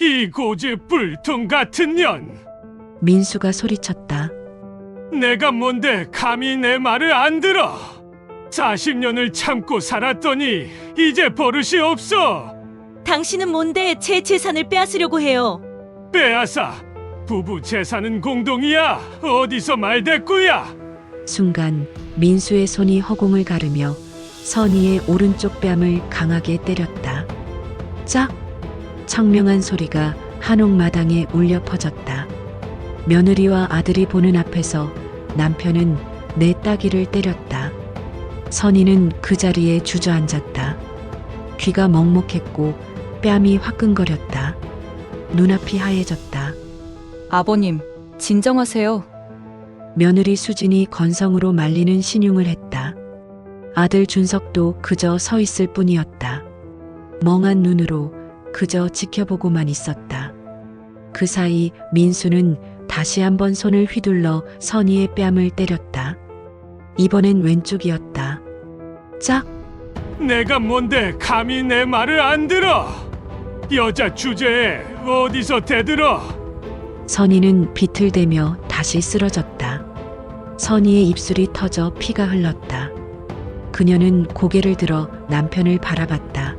이 고집불통 같은 년! 민수가 소리쳤다. 내가 뭔데 감히 내 말을 안 들어! 40년을 참고 살았더니 이제 버릇이 없어! 당신은 뭔데 제 재산을 빼앗으려고 해요? 빼앗아! 부부 재산은 공동이야! 어디서 말대꾸야! 순간 민수의 손이 허공을 가르며 선희의 오른쪽 뺨을 강하게 때렸다. 짝! 청명한 소리가 한옥마당에 울려 퍼졌다. 며느리와 아들이 보는 앞에서 남편은 내 따귀를 때렸다. 선희는 그 자리에 주저앉았다. 귀가 먹먹했고 뺨이 화끈거렸다. 눈앞이 하얘졌다. 아버님, 진정하세요. 며느리 수진이 건성으로 말리는 신용을 했다. 아들 준석도 그저 서 있을 뿐이었다. 멍한 눈으로 그저 지켜보고만 있었다. 그 사이 민수는 다시 한번 손을 휘둘러 선희의 뺨을 때렸다. 이번엔 왼쪽이었다. 짝! 내가 뭔데 감히 내 말을 안 들어! 여자 주제에 어디서 대들어! 선희는 비틀대며 다시 쓰러졌다. 선희의 입술이 터져 피가 흘렀다. 그녀는 고개를 들어 남편을 바라봤다.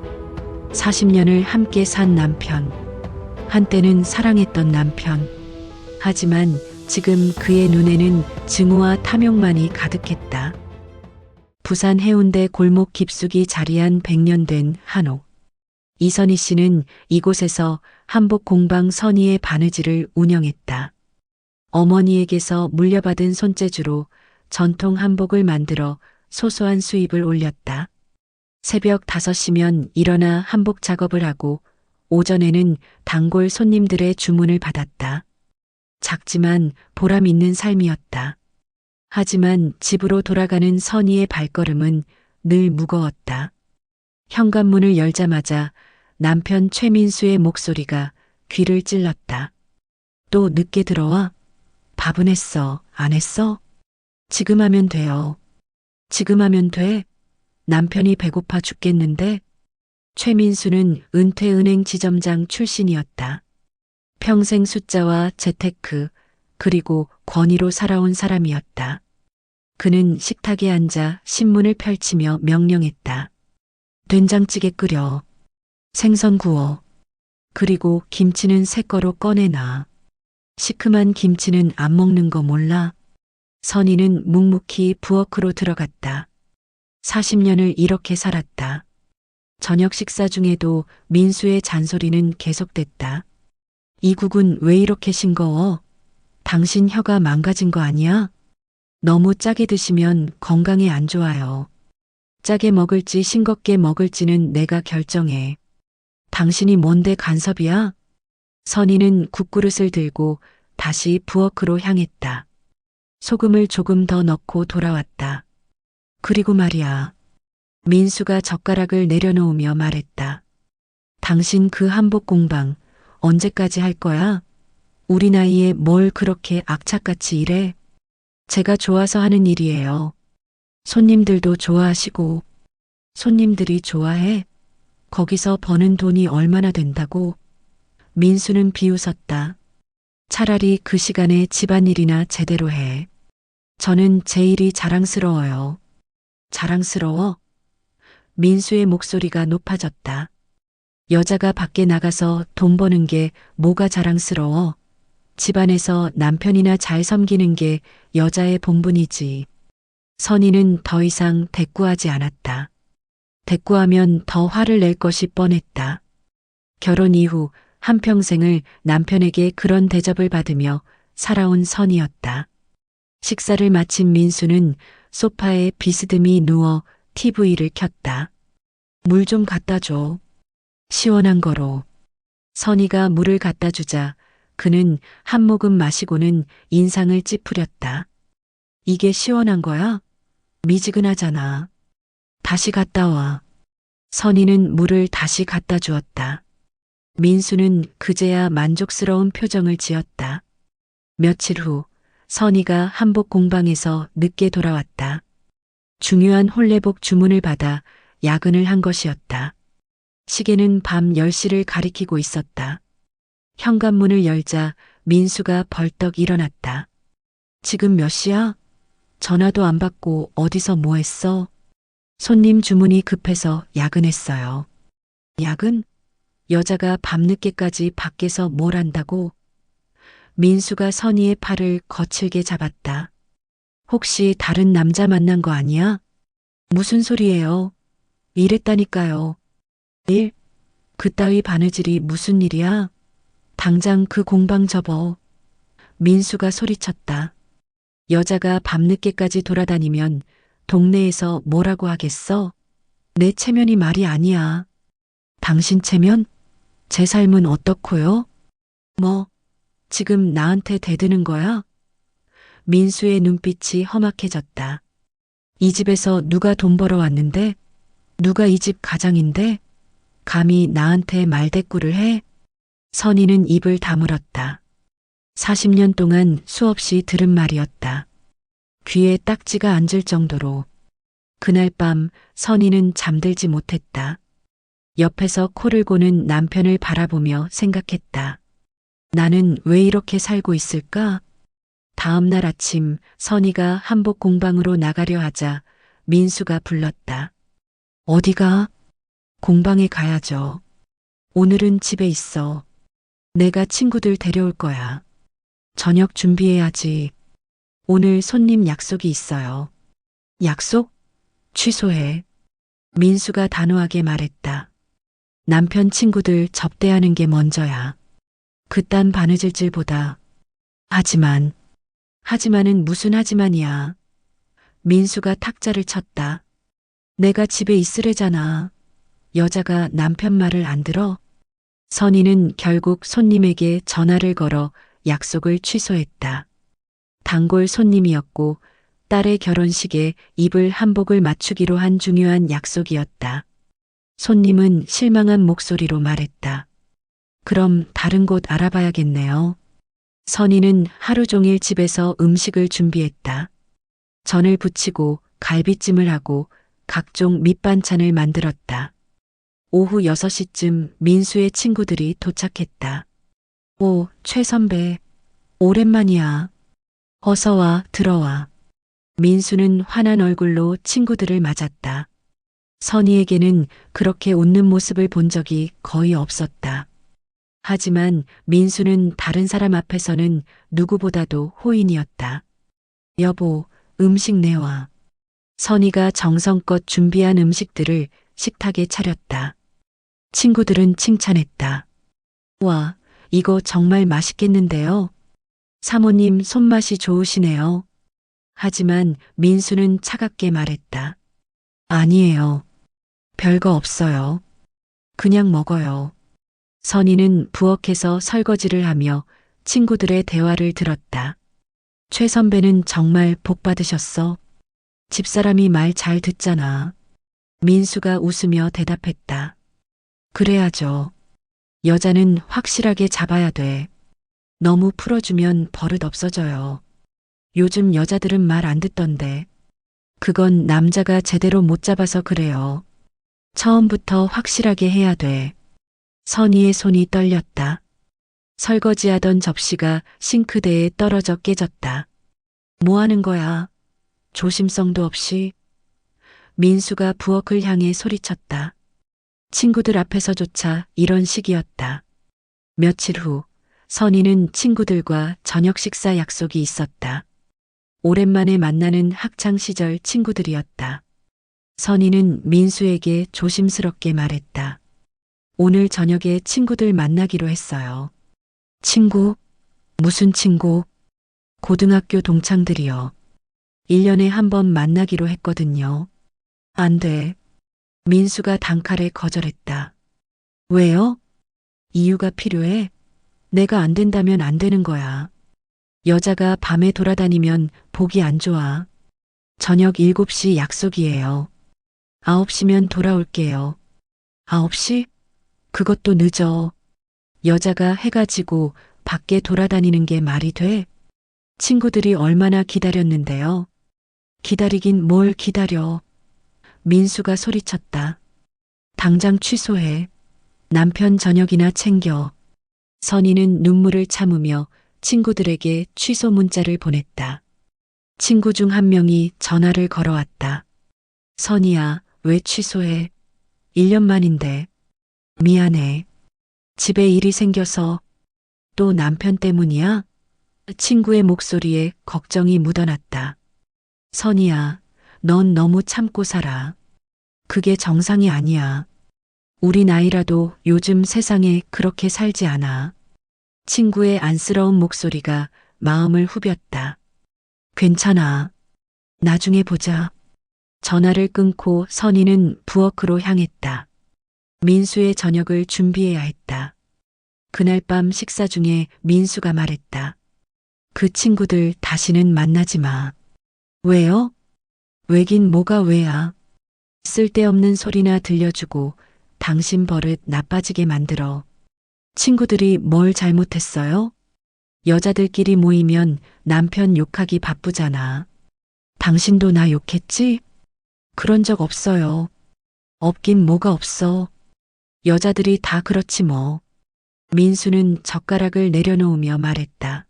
40년을 함께 산 남편. 한때는 사랑했던 남편. 하지만 지금 그의 눈에는 증오와 탐욕만이 가득했다. 부산 해운대 골목 깊숙이 자리한 100년 된 한옥. 이선희 씨는 이곳에서 한복 공방 선희의 바느질을 운영했다. 어머니에게서 물려받은 손재주로 전통 한복을 만들어 소소한 수입을 올렸다. 새벽 5시면 일어나 한복 작업을 하고 오전에는 단골 손님들의 주문을 받았다. 작지만 보람 있는 삶이었다. 하지만 집으로 돌아가는 선희의 발걸음은 늘 무거웠다. 현관문을 열자마자 남편 최민수의 목소리가 귀를 찔렀다. 또 늦게 들어와? 밥은 했어? 안 했어? 지금 하면 돼요. 지금 하면 돼? 남편이 배고파 죽겠는데? 최민수는 은퇴은행 지점장 출신이었다. 평생 숫자와 재테크, 그리고 권위로 살아온 사람이었다. 그는 식탁에 앉아 신문을 펼치며 명령했다. 된장찌개 끓여. 생선 구워. 그리고 김치는 새 거로 꺼내놔. 시큼한 김치는 안 먹는 거 몰라? 선희는 묵묵히 부엌으로 들어갔다. 40년을 이렇게 살았다. 저녁 식사 중에도 민수의 잔소리는 계속됐다. 이 국은 왜 이렇게 싱거워? 당신 혀가 망가진 거 아니야? 너무 짜게 드시면 건강에 안 좋아요. 짜게 먹을지 싱겁게 먹을지는 내가 결정해. 당신이 뭔데 간섭이야? 선희는 국그릇을 들고 다시 부엌으로 향했다. 소금을 조금 더 넣고 돌아왔다. 그리고 말이야. 민수가 젓가락을 내려놓으며 말했다. 당신 그 한복 공방 언제까지 할 거야? 우리 나이에 뭘 그렇게 악착같이 일해? 제가 좋아서 하는 일이에요. 손님들도 좋아하시고. 손님들이 좋아해? 거기서 버는 돈이 얼마나 된다고? 민수는 비웃었다. 차라리 그 시간에 집안일이나 제대로 해. 저는 제 일이 자랑스러워요. 자랑스러워? 민수의 목소리가 높아졌다. 여자가 밖에 나가서 돈 버는 게 뭐가 자랑스러워? 집안에서 남편이나 잘 섬기는 게 여자의 본분이지. 선희는 더 이상 대꾸하지 않았다. 대꾸하면 더 화를 낼 것이 뻔했다. 결혼 이후 한평생을 남편에게 그런 대접을 받으며 살아온 선이었다. 식사를 마친 민수는 소파에 비스듬히 누워 TV를 켰다. 물 좀 갖다 줘. 시원한 거로. 선희가 물을 갖다 주자 그는 한 모금 마시고는 인상을 찌푸렸다. 이게 시원한 거야? 미지근하잖아. 다시 갔다 와. 선희는 물을 다시 갖다 주었다. 민수는 그제야 만족스러운 표정을 지었다. 며칠 후 선희가 한복 공방에서 늦게 돌아왔다. 중요한 홀레복 주문을 받아 야근을 한 것이었다. 시계는 밤 10시를 가리키고 있었다. 현관문을 열자 민수가 벌떡 일어났다. 지금 몇 시야? 전화도 안 받고 어디서 뭐 했어? 손님 주문이 급해서 야근했어요. 야근? 여자가 밤늦게까지 밖에서 뭘 한다고? 민수가 선희의 팔을 거칠게 잡았다. 혹시 다른 남자 만난 거 아니야? 무슨 소리예요? 이랬다니까요. 일? 그따위 바느질이 무슨 일이야? 당장 그 공방 접어. 민수가 소리쳤다. 여자가 밤늦게까지 돌아다니면 동네에서 뭐라고 하겠어? 내 체면이 말이 아니야. 당신 체면? 제 삶은 어떻고요? 뭐, 지금 나한테 대드는 거야? 민수의 눈빛이 험악해졌다. 이 집에서 누가 돈 벌어 왔는데? 누가 이 집 가장인데? 감히 나한테 말대꾸를 해? 선희는 입을 다물었다. 40년 동안 수없이 들은 말이었다. 귀에 딱지가 앉을 정도로. 그날 밤 선희는 잠들지 못했다. 옆에서 코를 고는 남편을 바라보며 생각했다. 나는 왜 이렇게 살고 있을까? 다음 날 아침 선희가 한복 공방으로 나가려 하자 민수가 불렀다. 어디가? 공방에 가야죠. 오늘은 집에 있어. 내가 친구들 데려올 거야. 저녁 준비해야지. 오늘 손님 약속이 있어요. 약속? 취소해. 민수가 단호하게 말했다. 남편 친구들 접대하는 게 먼저야. 그딴 바느질질보다. 하지만은 무슨 하지만이야. 민수가 탁자를 쳤다. 내가 집에 있으래잖아. 여자가 남편 말을 안 들어? 선희는 결국 손님에게 전화를 걸어 약속을 취소했다. 단골 손님이었고 딸의 결혼식에 입을 한복을 맞추기로 한 중요한 약속이었다. 손님은 실망한 목소리로 말했다. 그럼 다른 곳 알아봐야겠네요. 선희는 하루 종일 집에서 음식을 준비했다. 전을 부치고 갈비찜을 하고 각종 밑반찬을 만들었다. 오후 6시쯤 민수의 친구들이 도착했다. 오, 최 선배. 오랜만이야. 어서 와, 들어와. 민수는 환한 얼굴로 친구들을 맞았다. 선희에게는 그렇게 웃는 모습을 본 적이 거의 없었다. 하지만 민수는 다른 사람 앞에서는 누구보다도 호인이었다. 여보, 음식 내와. 선희가 정성껏 준비한 음식들을 식탁에 차렸다. 친구들은 칭찬했다. 와, 이거 정말 맛있겠는데요? 사모님 손맛이 좋으시네요. 하지만 민수는 차갑게 말했다. 아니에요. 별거 없어요. 그냥 먹어요. 선희는 부엌에서 설거지를 하며 친구들의 대화를 들었다. 최 선배는 정말 복 받으셨어. 집사람이 말 잘 듣잖아. 민수가 웃으며 대답했다. 그래야죠. 여자는 확실하게 잡아야 돼. 너무 풀어주면 버릇 없어져요. 요즘 여자들은 말 안 듣던데. 그건 남자가 제대로 못 잡아서 그래요. 처음부터 확실하게 해야 돼. 선희의 손이 떨렸다. 설거지하던 접시가 싱크대에 떨어져 깨졌다. 뭐 하는 거야? 조심성도 없이. 민수가 부엌을 향해 소리쳤다. 친구들 앞에서조차 이런 식이었다. 며칠 후 선희는 친구들과 저녁 식사 약속이 있었다. 오랜만에 만나는 학창시절 친구들이었다. 선희는 민수에게 조심스럽게 말했다. 오늘 저녁에 친구들 만나기로 했어요. 친구? 무슨 친구? 고등학교 동창들이요. 1년에 한 번 만나기로 했거든요. 안 돼. 민수가 단칼에 거절했다. 왜요? 이유가 필요해? 내가 안 된다면 안 되는 거야. 여자가 밤에 돌아다니면 보기 안 좋아. 저녁 7시 약속이에요. 9시면 돌아올게요. 9시? 그것도 늦어. 여자가 해가 지고 밖에 돌아다니는 게 말이 돼? 친구들이 얼마나 기다렸는데요. 기다리긴 뭘 기다려. 민수가 소리쳤다. 당장 취소해. 남편 저녁이나 챙겨. 선희는 눈물을 참으며 친구들에게 취소 문자를 보냈다. 친구 중 한 명이 전화를 걸어왔다. 선희야, 왜 취소해? 1년 만인데. 미안해. 집에 일이 생겨서. 또 남편 때문이야? 친구의 목소리에 걱정이 묻어났다. 선희야, 넌 너무 참고 살아. 그게 정상이 아니야. 우리 나이라도 요즘 세상에 그렇게 살지 않아. 친구의 안쓰러운 목소리가 마음을 후볐다. 괜찮아. 나중에 보자. 전화를 끊고 선희는 부엌으로 향했다. 민수의 저녁을 준비해야 했다. 그날 밤 식사 중에 민수가 말했다. 그 친구들 다시는 만나지 마. 왜요? 왜긴 뭐가 왜야. 쓸데없는 소리나 들려주고 당신 버릇 나빠지게 만들어. 친구들이 뭘 잘못했어요? 여자들끼리 모이면 남편 욕하기 바쁘잖아. 당신도 나 욕했지? 그런 적 없어요. 없긴 뭐가 없어. 여자들이 다 그렇지 뭐. 민수는 젓가락을 내려놓으며 말했다.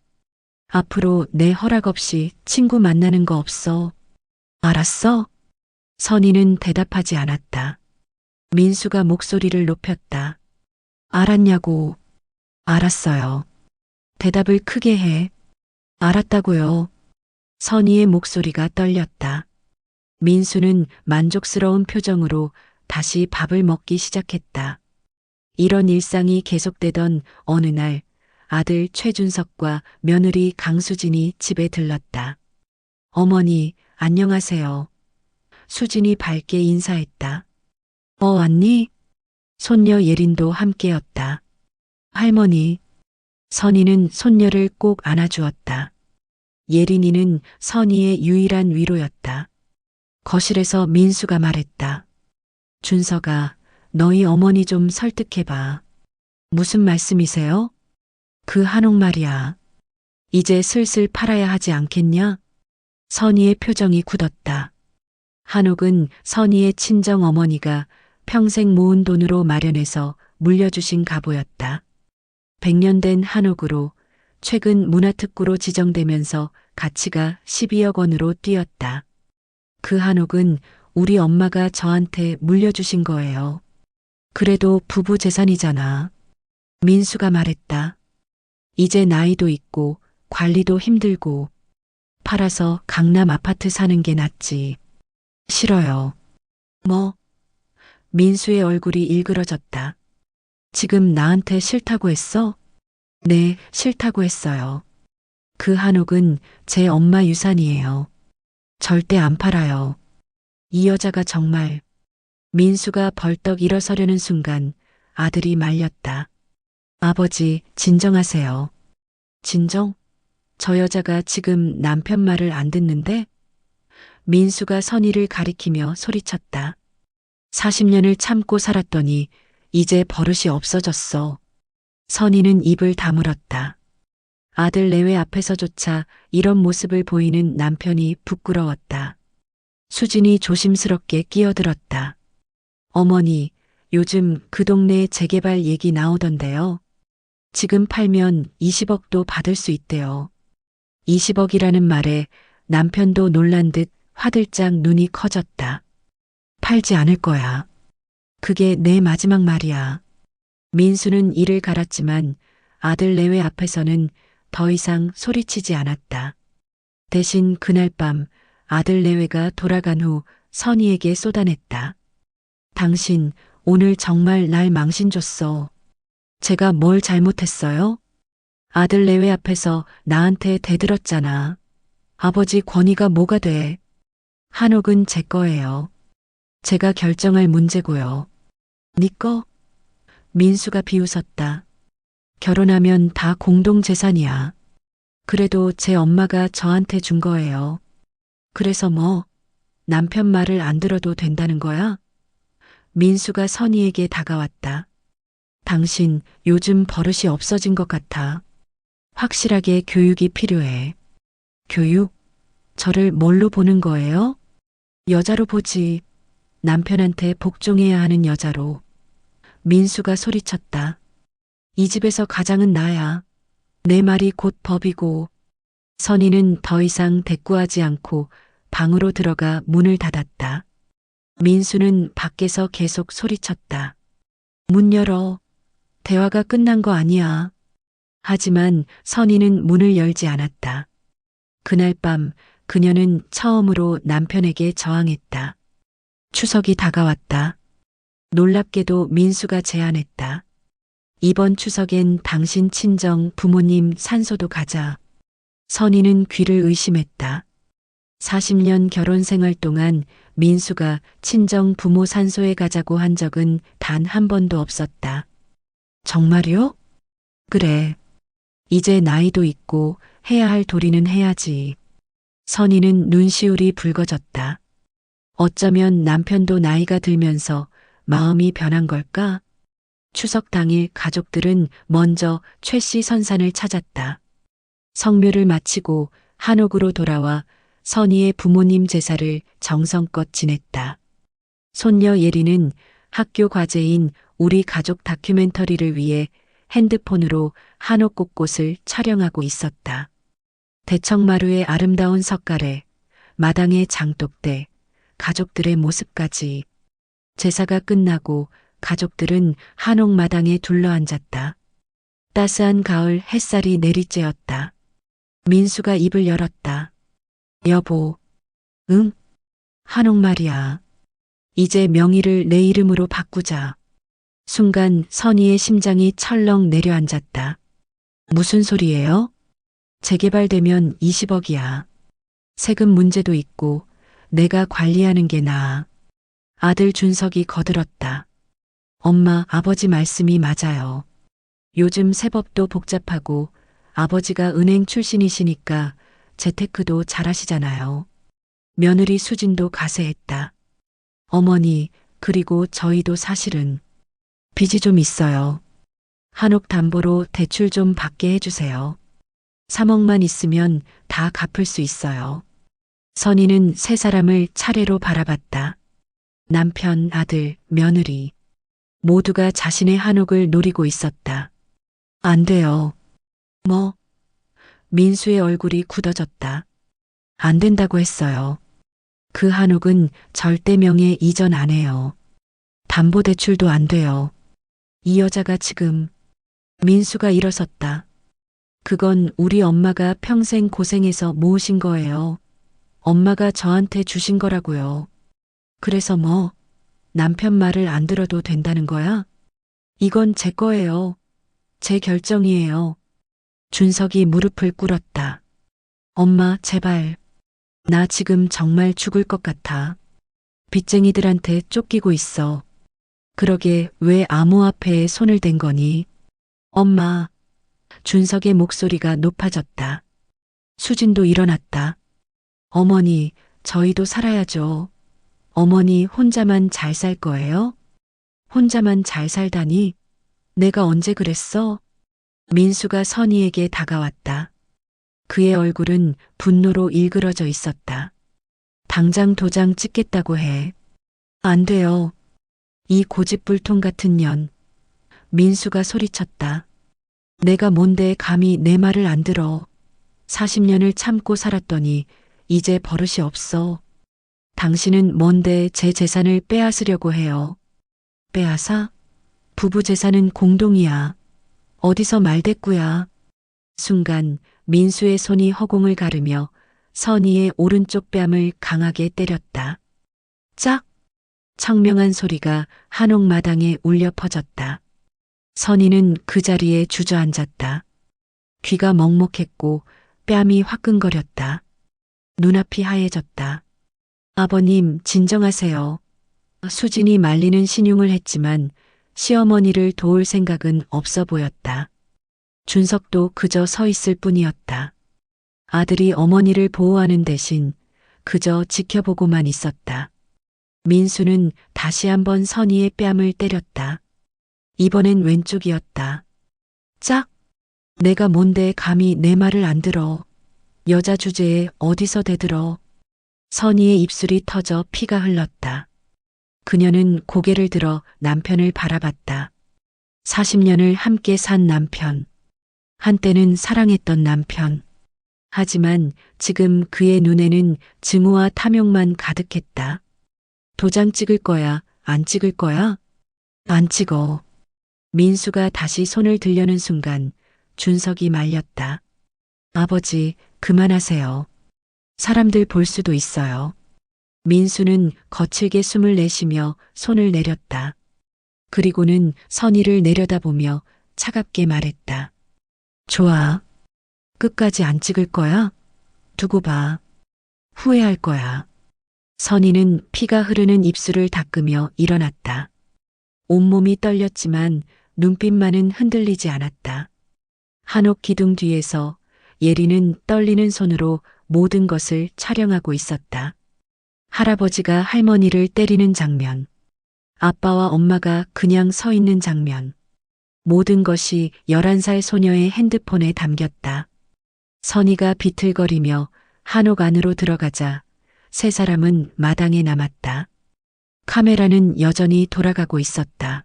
앞으로 내 허락 없이 친구 만나는 거 없어. 알았어? 선희는 대답하지 않았다. 민수가 목소리를 높였다. 알았냐고. 알았어요. 대답을 크게 해. 알았다고요. 선희의 목소리가 떨렸다. 민수는 만족스러운 표정으로 다시 밥을 먹기 시작했다. 이런 일상이 계속되던 어느 날 아들 최준석과 며느리 강수진이 집에 들렀다. 어머니, 안녕하세요. 수진이 밝게 인사했다. 왔니? 손녀 예린도 함께였다. 할머니. 선희는 손녀를 꼭 안아주었다. 예린이는 선희의 유일한 위로였다. 거실에서 민수가 말했다. 준석아, 너희 어머니 좀 설득해봐. 무슨 말씀이세요? 그 한옥 말이야. 이제 슬슬 팔아야 하지 않겠냐? 선희의 표정이 굳었다. 한옥은 선희의 친정 어머니가 평생 모은 돈으로 마련해서 물려주신 가보였다. 100년 된 한옥으로 최근 문화특구로 지정되면서 가치가 12억 원으로 뛰었다. 그 한옥은 우리 엄마가 저한테 물려주신 거예요. 그래도 부부 재산이잖아. 민수가 말했다. 이제 나이도 있고 관리도 힘들고 팔아서 강남 아파트 사는 게 낫지. 싫어요. 뭐? 민수의 얼굴이 일그러졌다. 지금 나한테 싫다고 했어? 네, 싫다고 했어요. 그 한옥은 제 엄마 유산이에요. 절대 안 팔아요. 이 여자가 정말. 민수가 벌떡 일어서려는 순간 아들이 말렸다. 아버지, 진정하세요. 진정? 저 여자가 지금 남편 말을 안 듣는데? 민수가 선희를 가리키며 소리쳤다. 40년을 참고 살았더니 이제 버릇이 없어졌어. 선희는 입을 다물었다. 아들 내외 앞에서조차 이런 모습을 보이는 남편이 부끄러웠다. 수진이 조심스럽게 끼어들었다. 어머니, 요즘 그 동네 재개발 얘기 나오던데요. 지금 팔면 20억도 받을 수 있대요. 20억이라는 말에 남편도 놀란 듯 화들짝 눈이 커졌다. 팔지 않을 거야. 그게 내 마지막 말이야. 민수는 이를 갈았지만 아들 내외 앞에서는 더 이상 소리치지 않았다. 대신 그날 밤 아들 내외가 돌아간 후 선희에게 쏟아냈다. 당신 오늘 정말 날 망신 줬어. 제가 뭘 잘못했어요? 아들 내외 앞에서 나한테 대들었잖아. 아버지 권위가 뭐가 돼? 한옥은 제 거예요. 제가 결정할 문제고요. 네 거? 민수가 비웃었다. 결혼하면 다 공동재산이야. 그래도 제 엄마가 저한테 준 거예요. 그래서 뭐, 남편 말을 안 들어도 된다는 거야? 민수가 선희에게 다가왔다. 당신 요즘 버릇이 없어진 것 같아. 확실하게 교육이 필요해. 교육? 저를 뭘로 보는 거예요? 여자로 보지. 남편한테 복종해야 하는 여자로. 민수가 소리쳤다. 이 집에서 가장은 나야. 내 말이 곧 법이고. 선희는 더 이상 대꾸하지 않고 방으로 들어가 문을 닫았다. 민수는 밖에서 계속 소리쳤다. 문 열어. 대화가 끝난 거 아니야. 하지만 선희는 문을 열지 않았다. 그날 밤 그녀는 처음으로 남편에게 저항했다. 추석이 다가왔다. 놀랍게도 민수가 제안했다. 이번 추석엔 당신 친정 부모님 산소도 가자. 선희는 귀를 의심했다. 40년 결혼 생활 동안 민수가 친정 부모 산소에 가자고 한 적은 단 한 번도 없었다. 정말요? 그래. 이제 나이도 있고 해야 할 도리는 해야지. 선희는 눈시울이 붉어졌다. 어쩌면 남편도 나이가 들면서 마음이 변한 걸까? 추석 당일 가족들은 먼저 최 씨 선산을 찾았다. 성묘를 마치고 한옥으로 돌아와 선희의 부모님 제사를 정성껏 지냈다. 손녀 예리는 학교 과제인 우리 가족 다큐멘터리를 위해 핸드폰으로 한옥 곳곳을 촬영하고 있었다. 대청마루의 아름다운 석가래, 마당의 장독대, 가족들의 모습까지. 제사가 끝나고 가족들은 한옥 마당에 둘러앉았다. 따스한 가을 햇살이 내리쬐었다. 민수가 입을 열었다. 여보. 응? 한옥 말이야. 이제 명의를 내 이름으로 바꾸자. 순간 선희의 심장이 철렁 내려앉았다. 무슨 소리예요? 재개발되면 20억이야. 세금 문제도 있고 내가 관리하는 게 나아. 아들 준석이 거들었다. 엄마, 아버지 말씀이 맞아요. 요즘 세법도 복잡하고 아버지가 은행 출신이시니까 재테크도 잘하시잖아요. 며느리 수진도 가세했다. 어머니, 그리고 저희도 사실은 빚이 좀 있어요. 한옥 담보로 대출 좀 받게 해주세요. 3억만 있으면 다 갚을 수 있어요. 선희는 세 사람을 차례로 바라봤다. 남편, 아들, 며느리. 모두가 자신의 한옥을 노리고 있었다. 안 돼요. 뭐? 민수의 얼굴이 굳어졌다. 안 된다고 했어요. 그 한옥은 절대 명예 이전 안 해요. 담보대출도 안 돼요. 이 여자가 지금. 민수가 일어섰다. 그건 우리 엄마가 평생 고생해서 모으신 거예요. 엄마가 저한테 주신 거라고요. 그래서 뭐? 남편 말을 안 들어도 된다는 거야? 이건 제 거예요. 제 결정이에요. 준석이 무릎을 꿇었다. 엄마, 제발. 나 지금 정말 죽을 것 같아. 빚쟁이들한테 쫓기고 있어. 그러게 왜 암호화폐에 손을 댄 거니? 엄마. 준석의 목소리가 높아졌다. 수진도 일어났다. 어머니, 저희도 살아야죠. 어머니 혼자만 잘 살 거예요? 혼자만 잘 살다니? 내가 언제 그랬어? 민수가 선희에게 다가왔다. 그의 얼굴은 분노로 일그러져 있었다. 당장 도장 찍겠다고 해. 안 돼요. 이 고집불통 같은 년. 민수가 소리쳤다. 내가 뭔데 감히 내 말을 안 들어. 40년을 참고 살았더니 이제 버릇이 없어. 당신은 뭔데 제 재산을 빼앗으려고 해요. 빼앗아? 부부 재산은 공동이야. 어디서 말대꾸야. 순간 민수의 손이 허공을 가르며 선희의 오른쪽 뺨을 강하게 때렸다. 짝! 청명한 소리가 한옥 마당에 울려 퍼졌다. 선희는 그 자리에 주저앉았다. 귀가 먹먹했고 뺨이 화끈거렸다. 눈앞이 하얘졌다. 아버님, 진정하세요. 수진이 말리는 신용을 했지만 시어머니를 도울 생각은 없어 보였다. 준석도 그저 서 있을 뿐이었다. 아들이 어머니를 보호하는 대신 그저 지켜보고만 있었다. 민수는 다시 한번 선희의 뺨을 때렸다. 이번엔 왼쪽이었다. 짝! 내가 뭔데 감히 내 말을 안 들어. 여자 주제에 어디서 대들어. 선희의 입술이 터져 피가 흘렀다. 그녀는 고개를 들어 남편을 바라봤다. 40년을 함께 산 남편. 한때는 사랑했던 남편. 하지만 지금 그의 눈에는 증오와 탐욕만 가득했다. 도장 찍을 거야? 안 찍을 거야? 안 찍어. 민수가 다시 손을 들려는 순간 준석이 말렸다. 아버지, 그만하세요. 사람들 볼 수도 있어요. 민수는 거칠게 숨을 내쉬며 손을 내렸다. 그리고는 선희를 내려다보며 차갑게 말했다. 좋아. 끝까지 안 찍을 거야? 두고 봐. 후회할 거야. 선희는 피가 흐르는 입술을 닦으며 일어났다. 온몸이 떨렸지만 눈빛만은 흔들리지 않았다. 한옥 기둥 뒤에서 예리는 떨리는 손으로 모든 것을 촬영하고 있었다. 할아버지가 할머니를 때리는 장면, 아빠와 엄마가 그냥 서 있는 장면, 모든 것이 11살 소녀의 핸드폰에 담겼다. 선희가 비틀거리며 한옥 안으로 들어가자 세 사람은 마당에 남았다. 카메라는 여전히 돌아가고 있었다.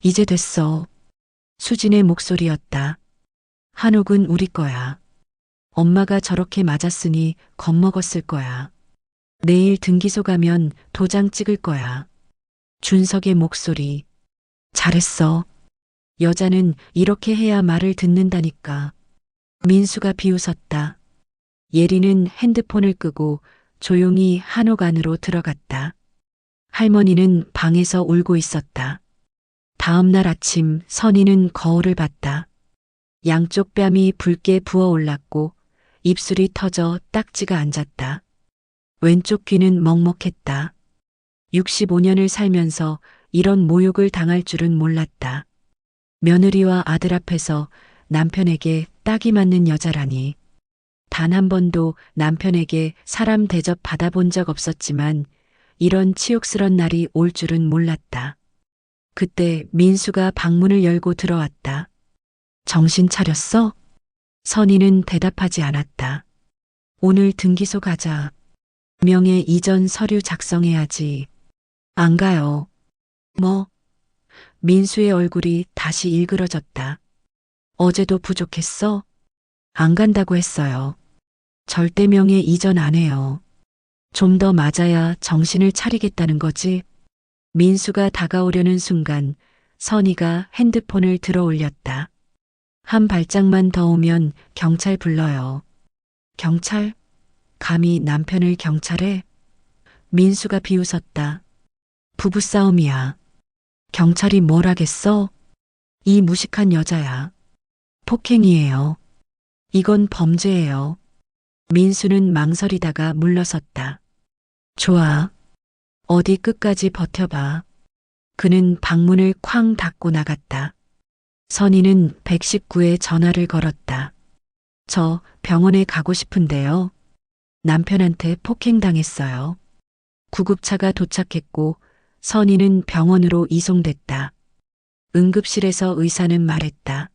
이제 됐어. 수진의 목소리였다. 한옥은 우리 거야. 엄마가 저렇게 맞았으니 겁먹었을 거야. 내일 등기소 가면 도장 찍을 거야. 준석의 목소리. 잘했어. 여자는 이렇게 해야 말을 듣는다니까. 민수가 비웃었다. 예리는 핸드폰을 끄고 조용히 한옥 안으로 들어갔다. 할머니는 방에서 울고 있었다. 다음 날 아침 선희는 거울을 봤다. 양쪽 뺨이 붉게 부어올랐고 입술이 터져 딱지가 앉았다. 왼쪽 귀는 먹먹했다. 65년을 살면서 이런 모욕을 당할 줄은 몰랐다. 며느리와 아들 앞에서 남편에게 딱이 맞는 여자라니. 단 한 번도 남편에게 사람 대접 받아본 적 없었지만 이런 치욕스런 날이 올 줄은 몰랐다. 그때 민수가 방문을 열고 들어왔다. 정신 차렸어? 선희는 대답하지 않았다. 오늘 등기소 가자. 명예 이전 서류 작성해야지. 안 가요. 뭐? 민수의 얼굴이 다시 일그러졌다. 어제도 부족했어? 안 간다고 했어요. 절대 명예 이전 안 해요. 좀 더 맞아야 정신을 차리겠다는 거지. 민수가 다가오려는 순간 선희가 핸드폰을 들어 올렸다. 한 발짝만 더 오면 경찰 불러요. 경찰? 감히 남편을 경찰에? 민수가 비웃었다. 부부싸움이야. 경찰이 뭘 하겠어? 이 무식한 여자야. 폭행이에요. 이건 범죄예요. 민수는 망설이다가 물러섰다. 좋아. 어디 끝까지 버텨봐. 그는 방문을 쾅 닫고 나갔다. 선희는 119에 전화를 걸었다. 저 병원에 가고 싶은데요. 남편한테 폭행당했어요. 구급차가 도착했고 선희는 병원으로 이송됐다. 응급실에서 의사는 말했다.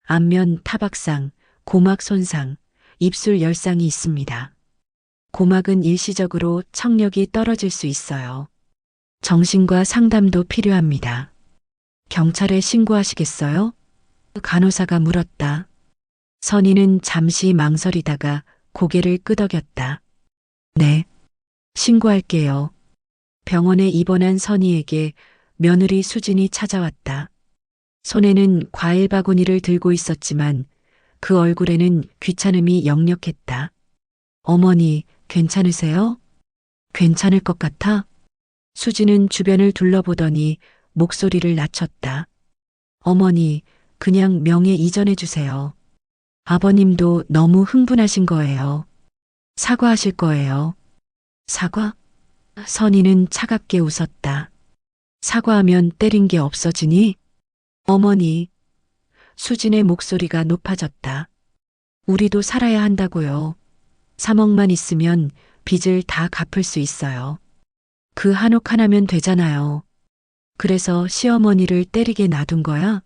안면 타박상, 고막 손상, 입술 열상이 있습니다. 고막은 일시적으로 청력이 떨어질 수 있어요. 정신과 상담도 필요합니다. 경찰에 신고하시겠어요? 간호사가 물었다. 선희는 잠시 망설이다가 고개를 끄덕였다. 네, 신고할게요. 병원에 입원한 선희에게 며느리 수진이 찾아왔다. 손에는 과일 바구니를 들고 있었지만 그 얼굴에는 귀찮음이 역력했다. 어머니, 괜찮으세요? 괜찮을 것 같아? 수진은 주변을 둘러보더니 목소리를 낮췄다. 어머니, 그냥 명예 이전해 주세요. 아버님도 너무 흥분하신 거예요. 사과하실 거예요. 사과? 선희는 차갑게 웃었다. 사과하면 때린 게 없어지니? 어머니. 수진의 목소리가 높아졌다. 우리도 살아야 한다고요. 3억만 있으면 빚을 다 갚을 수 있어요. 그 한옥 하나면 되잖아요. 그래서 시어머니를 때리게 놔둔 거야?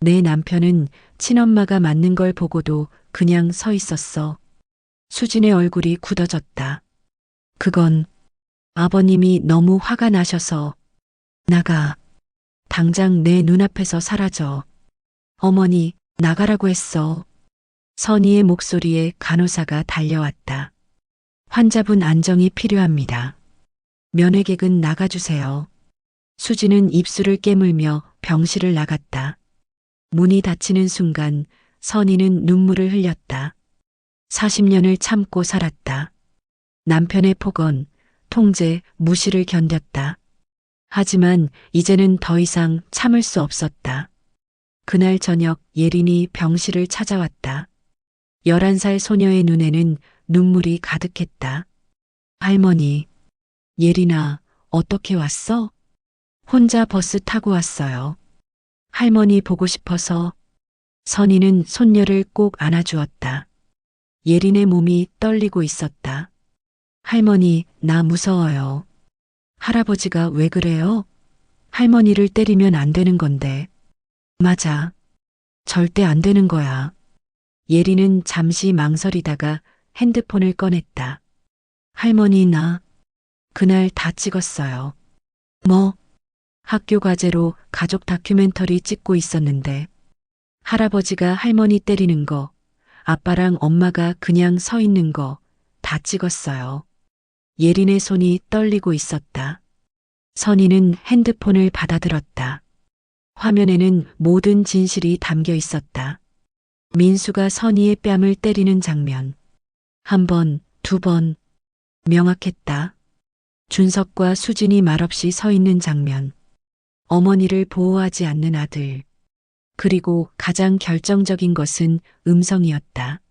내 남편은 친엄마가 맞는 걸 보고도 그냥 서 있었어. 수진의 얼굴이 굳어졌다. 그건 아버님이 너무 화가 나셔서 나가. 당장 내 눈앞에서 사라져. 어머니, 나가라고 했어. 선희의 목소리에 간호사가 달려왔다. 환자분 안정이 필요합니다. 면회객은 나가주세요. 수지는 입술을 깨물며 병실을 나갔다. 문이 닫히는 순간 선희는 눈물을 흘렸다. 40년을 참고 살았다. 남편의 폭언, 통제, 무시를 견뎠다. 하지만 이제는 더 이상 참을 수 없었다. 그날 저녁 예린이 병실을 찾아왔다. 11살 소녀의 눈에는 눈물이 가득했다. 할머니, 예린아, 어떻게 왔어? 혼자 버스 타고 왔어요. 할머니 보고 싶어서. 선희는 손녀를 꼭 안아주었다. 예린의 몸이 떨리고 있었다. 할머니, 나 무서워요. 할아버지가 왜 그래요? 할머니를 때리면 안 되는 건데. 맞아. 절대 안 되는 거야. 예린은 잠시 망설이다가 핸드폰을 꺼냈다. 할머니, 나 그날 다 찍었어요. 뭐? 학교 과제로 가족 다큐멘터리 찍고 있었는데 할아버지가 할머니 때리는 거, 아빠랑 엄마가 그냥 서 있는 거 다 찍었어요. 예린의 손이 떨리고 있었다. 선희는 핸드폰을 받아들었다. 화면에는 모든 진실이 담겨 있었다. 민수가 선희의 뺨을 때리는 장면. 한 번, 두 번. 명확했다. 준석과 수진이 말없이 서 있는 장면. 어머니를 보호하지 않는 아들. 그리고 가장 결정적인 것은 음성이었다.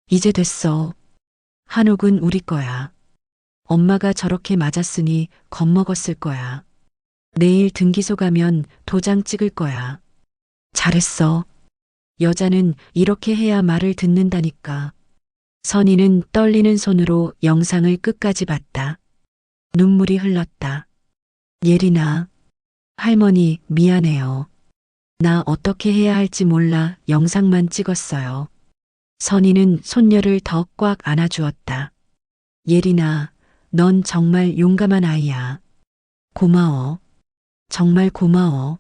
이제 됐어. 한옥은 우리 거야. 엄마가 저렇게 맞았으니 겁먹었을 거야. 내일 등기소 가면 도장 찍을 거야. 잘했어. 여자는 이렇게 해야 말을 듣는다니까. 선희는 떨리는 손으로 영상을 끝까지 봤다. 눈물이 흘렀다. 예린아, 할머니 미안해요. 나 어떻게 해야 할지 몰라 영상만 찍었어요. 선희는 손녀를 더 꽉 안아주었다. 예린아, 넌 정말 용감한 아이야. 고마워. 정말 고마워.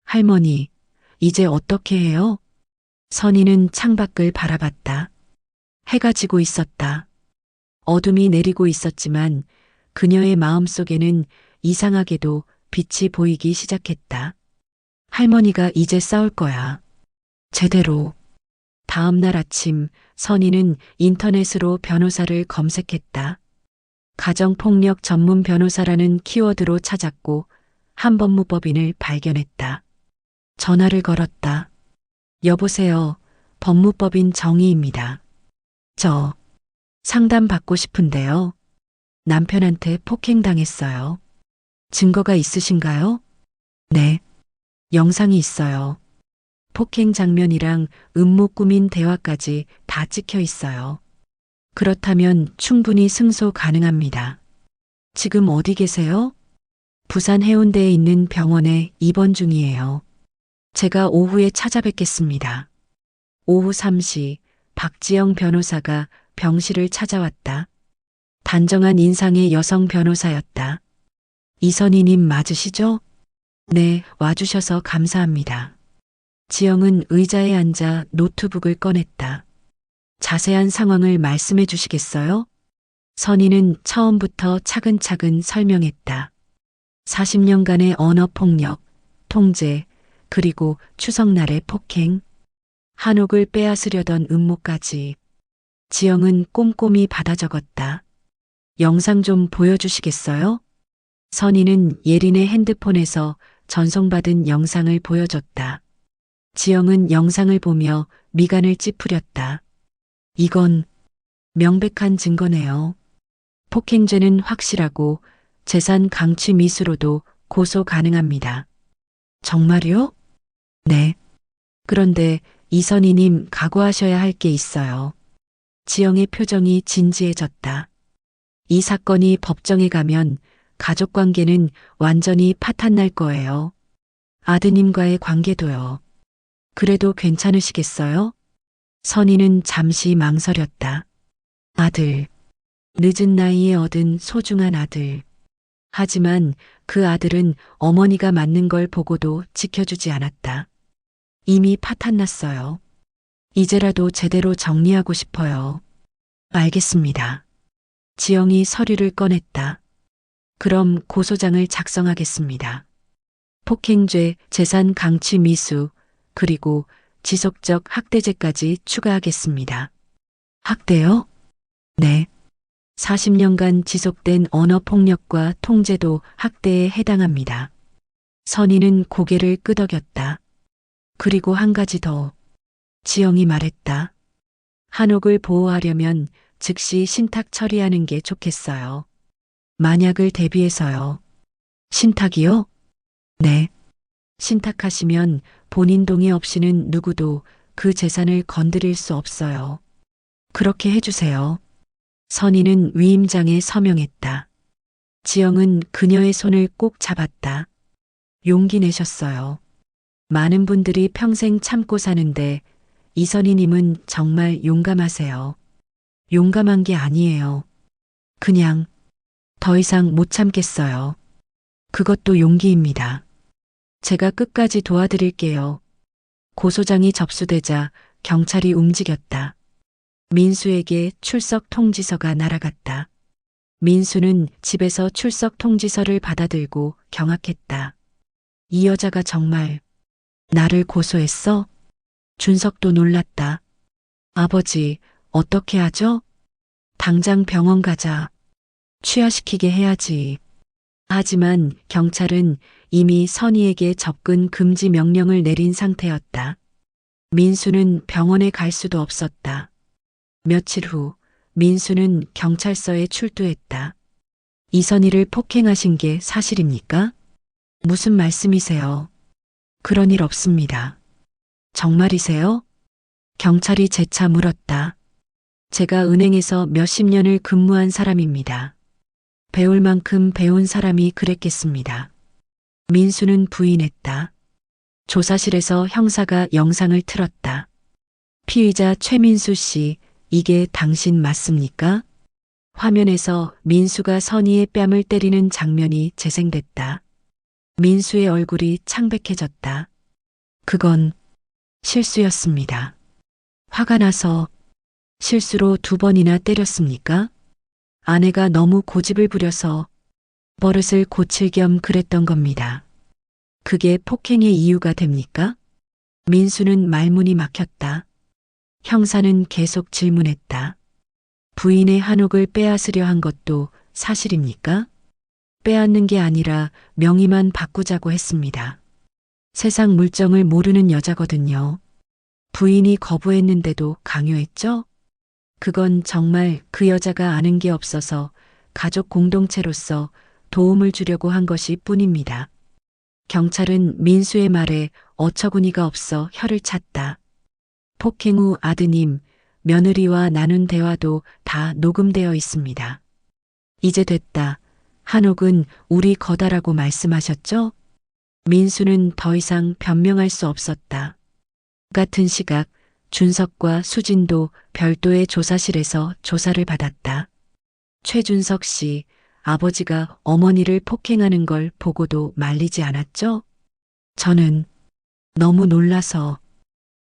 할머니, 이제 어떻게 해요? 선희는 창밖을 바라봤다. 해가 지고 있었다. 어둠이 내리고 있었지만 그녀의 마음속에는 이상하게도 빛이 보이기 시작했다. 할머니가 이제 싸울 거야. 제대로. 다음 날 아침 선희는 인터넷으로 변호사를 검색했다. 가정폭력 전문 변호사라는 키워드로 찾았고 한법무법인을 발견했다. 전화를 걸었다. 여보세요. 법무법인 정희입니다. 저 상담 받고 싶은데요. 남편한테 폭행당했어요. 증거가 있으신가요? 네. 영상이 있어요. 폭행 장면이랑 음모 꾸민 대화까지 다 찍혀 있어요. 그렇다면 충분히 승소 가능합니다. 지금 어디 계세요? 부산 해운대에 있는 병원에 입원 중이에요. 제가 오후에 찾아뵙겠습니다. 오후 3시 박지영 변호사가 병실을 찾아왔다. 단정한 인상의 여성 변호사였다. 이선희님 맞으시죠? 네, 와주셔서 감사합니다. 지영은 의자에 앉아 노트북을 꺼냈다. 자세한 상황을 말씀해 주시겠어요? 선희는 처음부터 차근차근 설명했다. 40년간의 언어폭력, 통제, 그리고 추석날의 폭행, 한옥을 빼앗으려던 음모까지. 지영은 꼼꼼히 받아 적었다. 영상 좀 보여주시겠어요? 선희는 예린의 핸드폰에서 전송받은 영상을 보여줬다. 지영은 영상을 보며 미간을 찌푸렸다. 이건 명백한 증거네요. 폭행죄는 확실하고 재산 강취 미수로도 고소 가능합니다. 정말요? 네. 그런데 이선희님 각오하셔야 할 게 있어요. 지영의 표정이 진지해졌다. 이 사건이 법정에 가면 가족관계는 완전히 파탄날 거예요. 아드님과의 관계도요. 그래도 괜찮으시겠어요? 선희는 잠시 망설였다. 아들. 늦은 나이에 얻은 소중한 아들. 하지만 그 아들은 어머니가 맞는 걸 보고도 지켜주지 않았다. 이미 파탄났어요. 이제라도 제대로 정리하고 싶어요. 알겠습니다. 지영이 서류를 꺼냈다. 그럼 고소장을 작성하겠습니다. 폭행죄, 재산 강취 미수, 그리고 지속적 학대죄까지 추가하겠습니다. 학대요? 네. 40년간 지속된 언어폭력과 통제도 학대에 해당합니다. 선희는 고개를 끄덕였다. 그리고 한 가지 더. 지영이 말했다. 한옥을 보호하려면 즉시 신탁 처리하는 게 좋겠어요. 만약을 대비해서요. 신탁이요? 네. 신탁하시면 본인 동의 없이는 누구도 그 재산을 건드릴 수 없어요. 그렇게 해주세요. 선희는 위임장에 서명했다. 지영은 그녀의 손을 꼭 잡았다. 용기 내셨어요. 많은 분들이 평생 참고 사는데 이선희님은 정말 용감하세요. 용감한 게 아니에요. 그냥 더 이상 못 참겠어요. 그것도 용기입니다. 제가 끝까지 도와드릴게요. 고소장이 접수되자 경찰이 움직였다. 민수에게 출석 통지서가 날아갔다. 민수는 집에서 출석 통지서를 받아들고 경악했다. 이 여자가 정말 나를 고소했어? 준석도 놀랐다. 아버지, 어떻게 하죠? 당장 병원 가자. 취하시키게 해야지. 하지만 경찰은 이미 선희에게 접근 금지 명령을 내린 상태였다. 민수는 병원에 갈 수도 없었다. 며칠 후 민수는 경찰서에 출두했다. 이선희를 폭행하신 게 사실입니까? 무슨 말씀이세요? 그런 일 없습니다. 정말이세요? 경찰이 재차 물었다. 제가 은행에서 몇십 년을 근무한 사람입니다. 배울 만큼 배운 사람이 그랬겠습니다. 민수는 부인했다. 조사실에서 형사가 영상을 틀었다. 피의자 최민수 씨, 이게 당신 맞습니까? 화면에서 민수가 선희의 뺨을 때리는 장면이 재생됐다. 민수의 얼굴이 창백해졌다. 그건 실수였습니다. 화가 나서 실수로 2번이나 때렸습니까? 아내가 너무 고집을 부려서 버릇을 고칠 겸 그랬던 겁니다. 그게 폭행의 이유가 됩니까? 민수는 말문이 막혔다. 형사는 계속 질문했다. 부인의 한옥을 빼앗으려 한 것도 사실입니까? 빼앗는 게 아니라 명의만 바꾸자고 했습니다. 세상 물정을 모르는 여자거든요. 부인이 거부했는데도 강요했죠? 그건 정말 그 여자가 아는 게 없어서 가족 공동체로서 도움을 주려고 한 것이 뿐입니다. 경찰은 민수의 말에 어처구니가 없어 혀를 찼다. 폭행 후 아드님, 며느리와 나눈 대화도 다 녹음되어 있습니다. 이제 됐다. 한옥은 우리 거다라고 말씀하셨죠? 민수는 더 이상 변명할 수 없었다. 같은 시각 준석과 수진도 별도의 조사실에서 조사를 받았다. 최준석 씨, 아버지가 어머니를 폭행하는 걸 보고도 말리지 않았죠? 저는 너무 놀라서.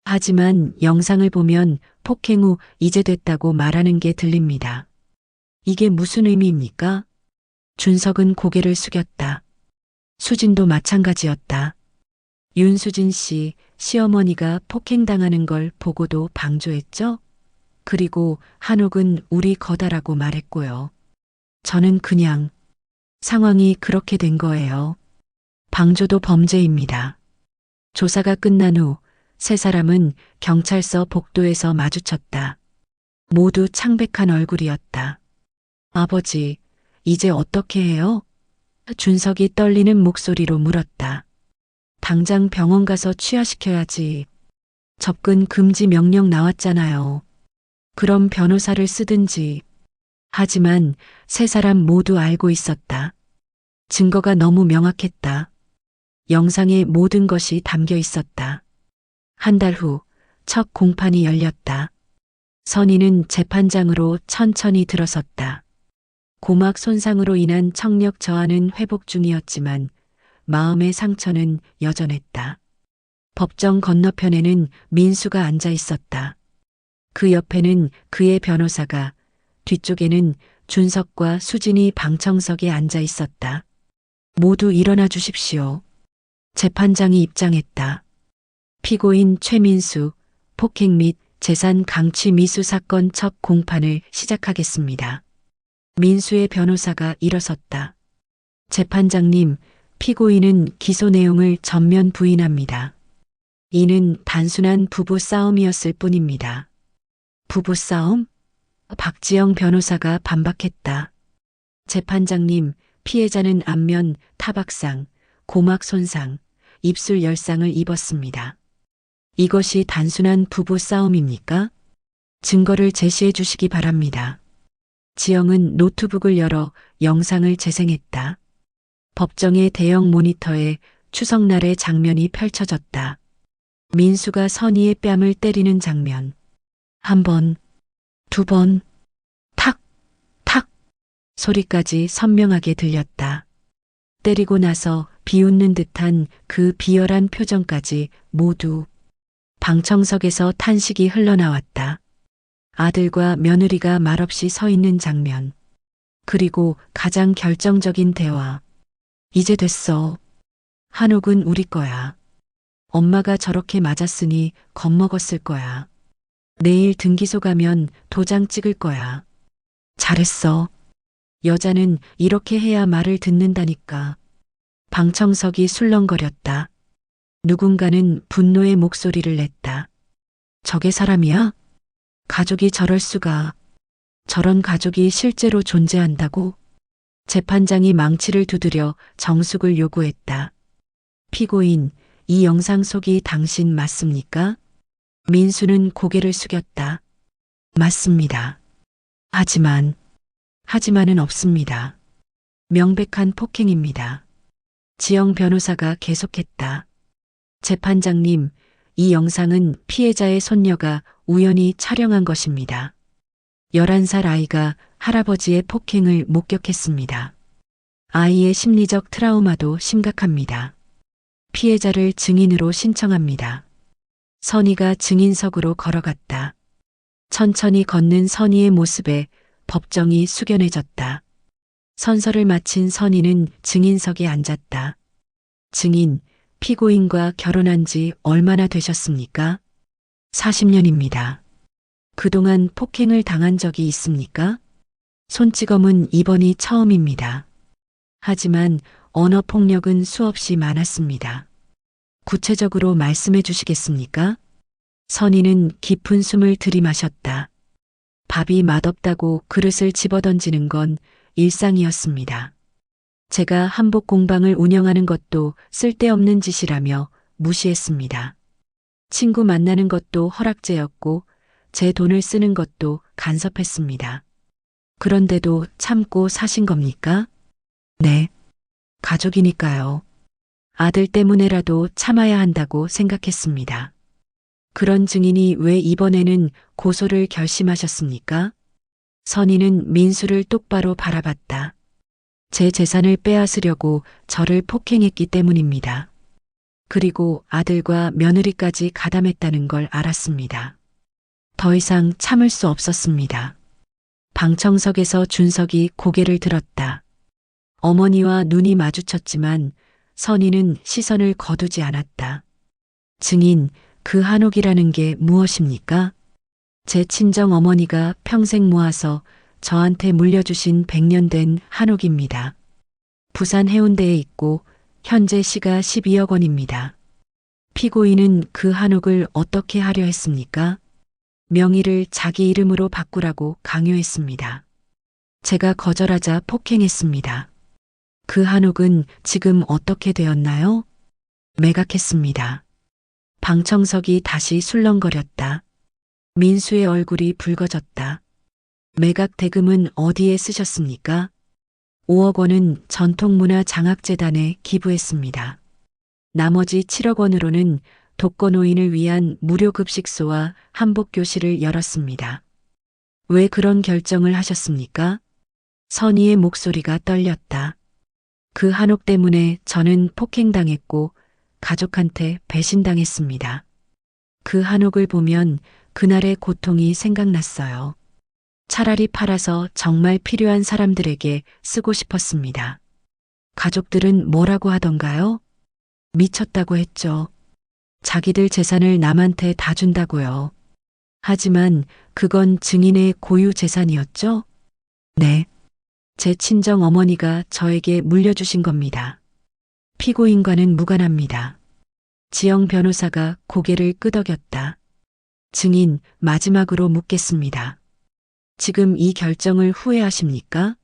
하지만 영상을 보면 폭행 후 이제 됐다고 말하는 게 들립니다. 이게 무슨 의미입니까? 준석은 고개를 숙였다. 수진도 마찬가지였다. 윤수진 씨, 시어머니가 폭행당하는 걸 보고도 방조했죠? 그리고 한옥은 우리 거다라고 말했고요. 저는 그냥 상황이 그렇게 된 거예요. 방조도 범죄입니다. 조사가 끝난 후 세 사람은 경찰서 복도에서 마주쳤다. 모두 창백한 얼굴이었다. 아버지, 이제 어떻게 해요? 준석이 떨리는 목소리로 물었다. 당장 병원 가서 취하시켜야지. 접근 금지 명령 나왔잖아요. 그럼 변호사를 쓰든지. 하지만 세 사람 모두 알고 있었다. 증거가 너무 명확했다. 영상에 모든 것이 담겨 있었다. 한 달 후 첫 공판이 열렸다. 선희는 재판장으로 천천히 들어섰다. 고막 손상으로 인한 청력 저하는 회복 중이었지만 마음의 상처는 여전했다. 법정 건너편에는 민수가 앉아 있었다. 그 옆에는 그의 변호사가, 뒤쪽에는 준석과 수진이 방청석에 앉아 있었다. 모두 일어나 주십시오. 재판장이 입장했다. 피고인 최민수, 폭행 및 재산 강취 미수 사건 첫 공판을 시작하겠습니다. 민수의 변호사가 일어섰다. 재판장님, 피고인은 기소 내용을 전면 부인합니다. 이는 단순한 부부 싸움이었을 뿐입니다. 부부 싸움? 박지영 변호사가 반박했다. 재판장님, 피해자는 안면 타박상, 고막 손상, 입술 열상을 입었습니다. 이것이 단순한 부부 싸움입니까? 증거를 제시해 주시기 바랍니다. 지영은 노트북을 열어 영상을 재생했다. 법정의 대형 모니터에 추석날의 장면이 펼쳐졌다. 민수가 선희의 뺨을 때리는 장면. 한 번, 두 번, 탁, 탁 소리까지 선명하게 들렸다. 때리고 나서 비웃는 듯한 그 비열한 표정까지 모두. 방청석에서 탄식이 흘러나왔다. 아들과 며느리가 말없이 서 있는 장면. 그리고 가장 결정적인 대화. 이제 됐어. 한옥은 우리 거야. 엄마가 저렇게 맞았으니 겁먹었을 거야. 내일 등기소 가면 도장 찍을 거야. 잘했어. 여자는 이렇게 해야 말을 듣는다니까. 방청석이 술렁거렸다. 누군가는 분노의 목소리를 냈다. 저게 사람이야? 가족이 저럴 수가. 저런 가족이 실제로 존재한다고? 재판장이 망치를 두드려 정숙을 요구했다. 피고인, 이 영상 속이 당신 맞습니까? 민수는 고개를 숙였다. 맞습니다. 하지만은 없습니다. 명백한 폭행입니다. 지영 변호사가 계속했다. 재판장님, 이 영상은 피해자의 손녀가 우연히 촬영한 것입니다. 11살 아이가 할아버지의 폭행을 목격했습니다. 아이의 심리적 트라우마도 심각합니다. 피해자를 증인으로 신청합니다. 선희가 증인석으로 걸어갔다. 천천히 걷는 선희의 모습에 법정이 숙연해졌다. 선서를 마친 선희는 증인석에 앉았다. 증인, 피고인과 결혼한 지 얼마나 되셨습니까? 40년입니다. 그동안 폭행을 당한 적이 있습니까? 손찌검은 이번이 처음입니다. 하지만 언어폭력은 수없이 많았습니다. 구체적으로 말씀해 주시겠습니까? 선희는 깊은 숨을 들이마셨다. 밥이 맛없다고 그릇을 집어던지는 건 일상이었습니다. 제가 한복 공방을 운영하는 것도 쓸데없는 짓이라며 무시했습니다. 친구 만나는 것도 허락제였고 제 돈을 쓰는 것도 간섭했습니다. 그런데도 참고 사신 겁니까? 네. 가족이니까요. 아들 때문에라도 참아야 한다고 생각했습니다. 그런 증인이 왜 이번에는 고소를 결심하셨습니까? 선희는 민수를 똑바로 바라봤다. 제 재산을 빼앗으려고 저를 폭행했기 때문입니다. 그리고 아들과 며느리까지 가담했다는 걸 알았습니다. 더 이상 참을 수 없었습니다. 방청석에서 준석이 고개를 들었다. 어머니와 눈이 마주쳤지만 선희는 시선을 거두지 않았다. 증인, 그 한옥이라는 게 무엇입니까? 제 친정 어머니가 평생 모아서 저한테 물려주신 100년 된 한옥입니다. 부산 해운대에 있고 현재 시가 12억 원입니다. 피고인은 그 한옥을 어떻게 하려 했습니까? 명의를 자기 이름으로 바꾸라고 강요했습니다. 제가 거절하자 폭행했습니다. 그 한옥은 지금 어떻게 되었나요? 매각했습니다. 방청석이 다시 술렁거렸다. 민수의 얼굴이 붉어졌다. 매각 대금은 어디에 쓰셨습니까? 5억 원은 전통문화장학재단에 기부했습니다. 나머지 7억 원으로는 독거노인을 위한 무료급식소와 한복교실을 열었습니다. 왜 그런 결정을 하셨습니까? 선희의 목소리가 떨렸다. 그 한옥 때문에 저는 폭행당했고 가족한테 배신당했습니다. 그 한옥을 보면 그날의 고통이 생각났어요. 차라리 팔아서 정말 필요한 사람들에게 쓰고 싶었습니다. 가족들은 뭐라고 하던가요? 미쳤다고 했죠. 자기들 재산을 남한테 다 준다고요. 하지만 그건 증인의 고유 재산이었죠? 네. 제 친정 어머니가 저에게 물려주신 겁니다. 피고인과는 무관합니다. 지영 변호사가 고개를 끄덕였다. 증인, 마지막으로 묻겠습니다. 지금 이 결정을 후회하십니까?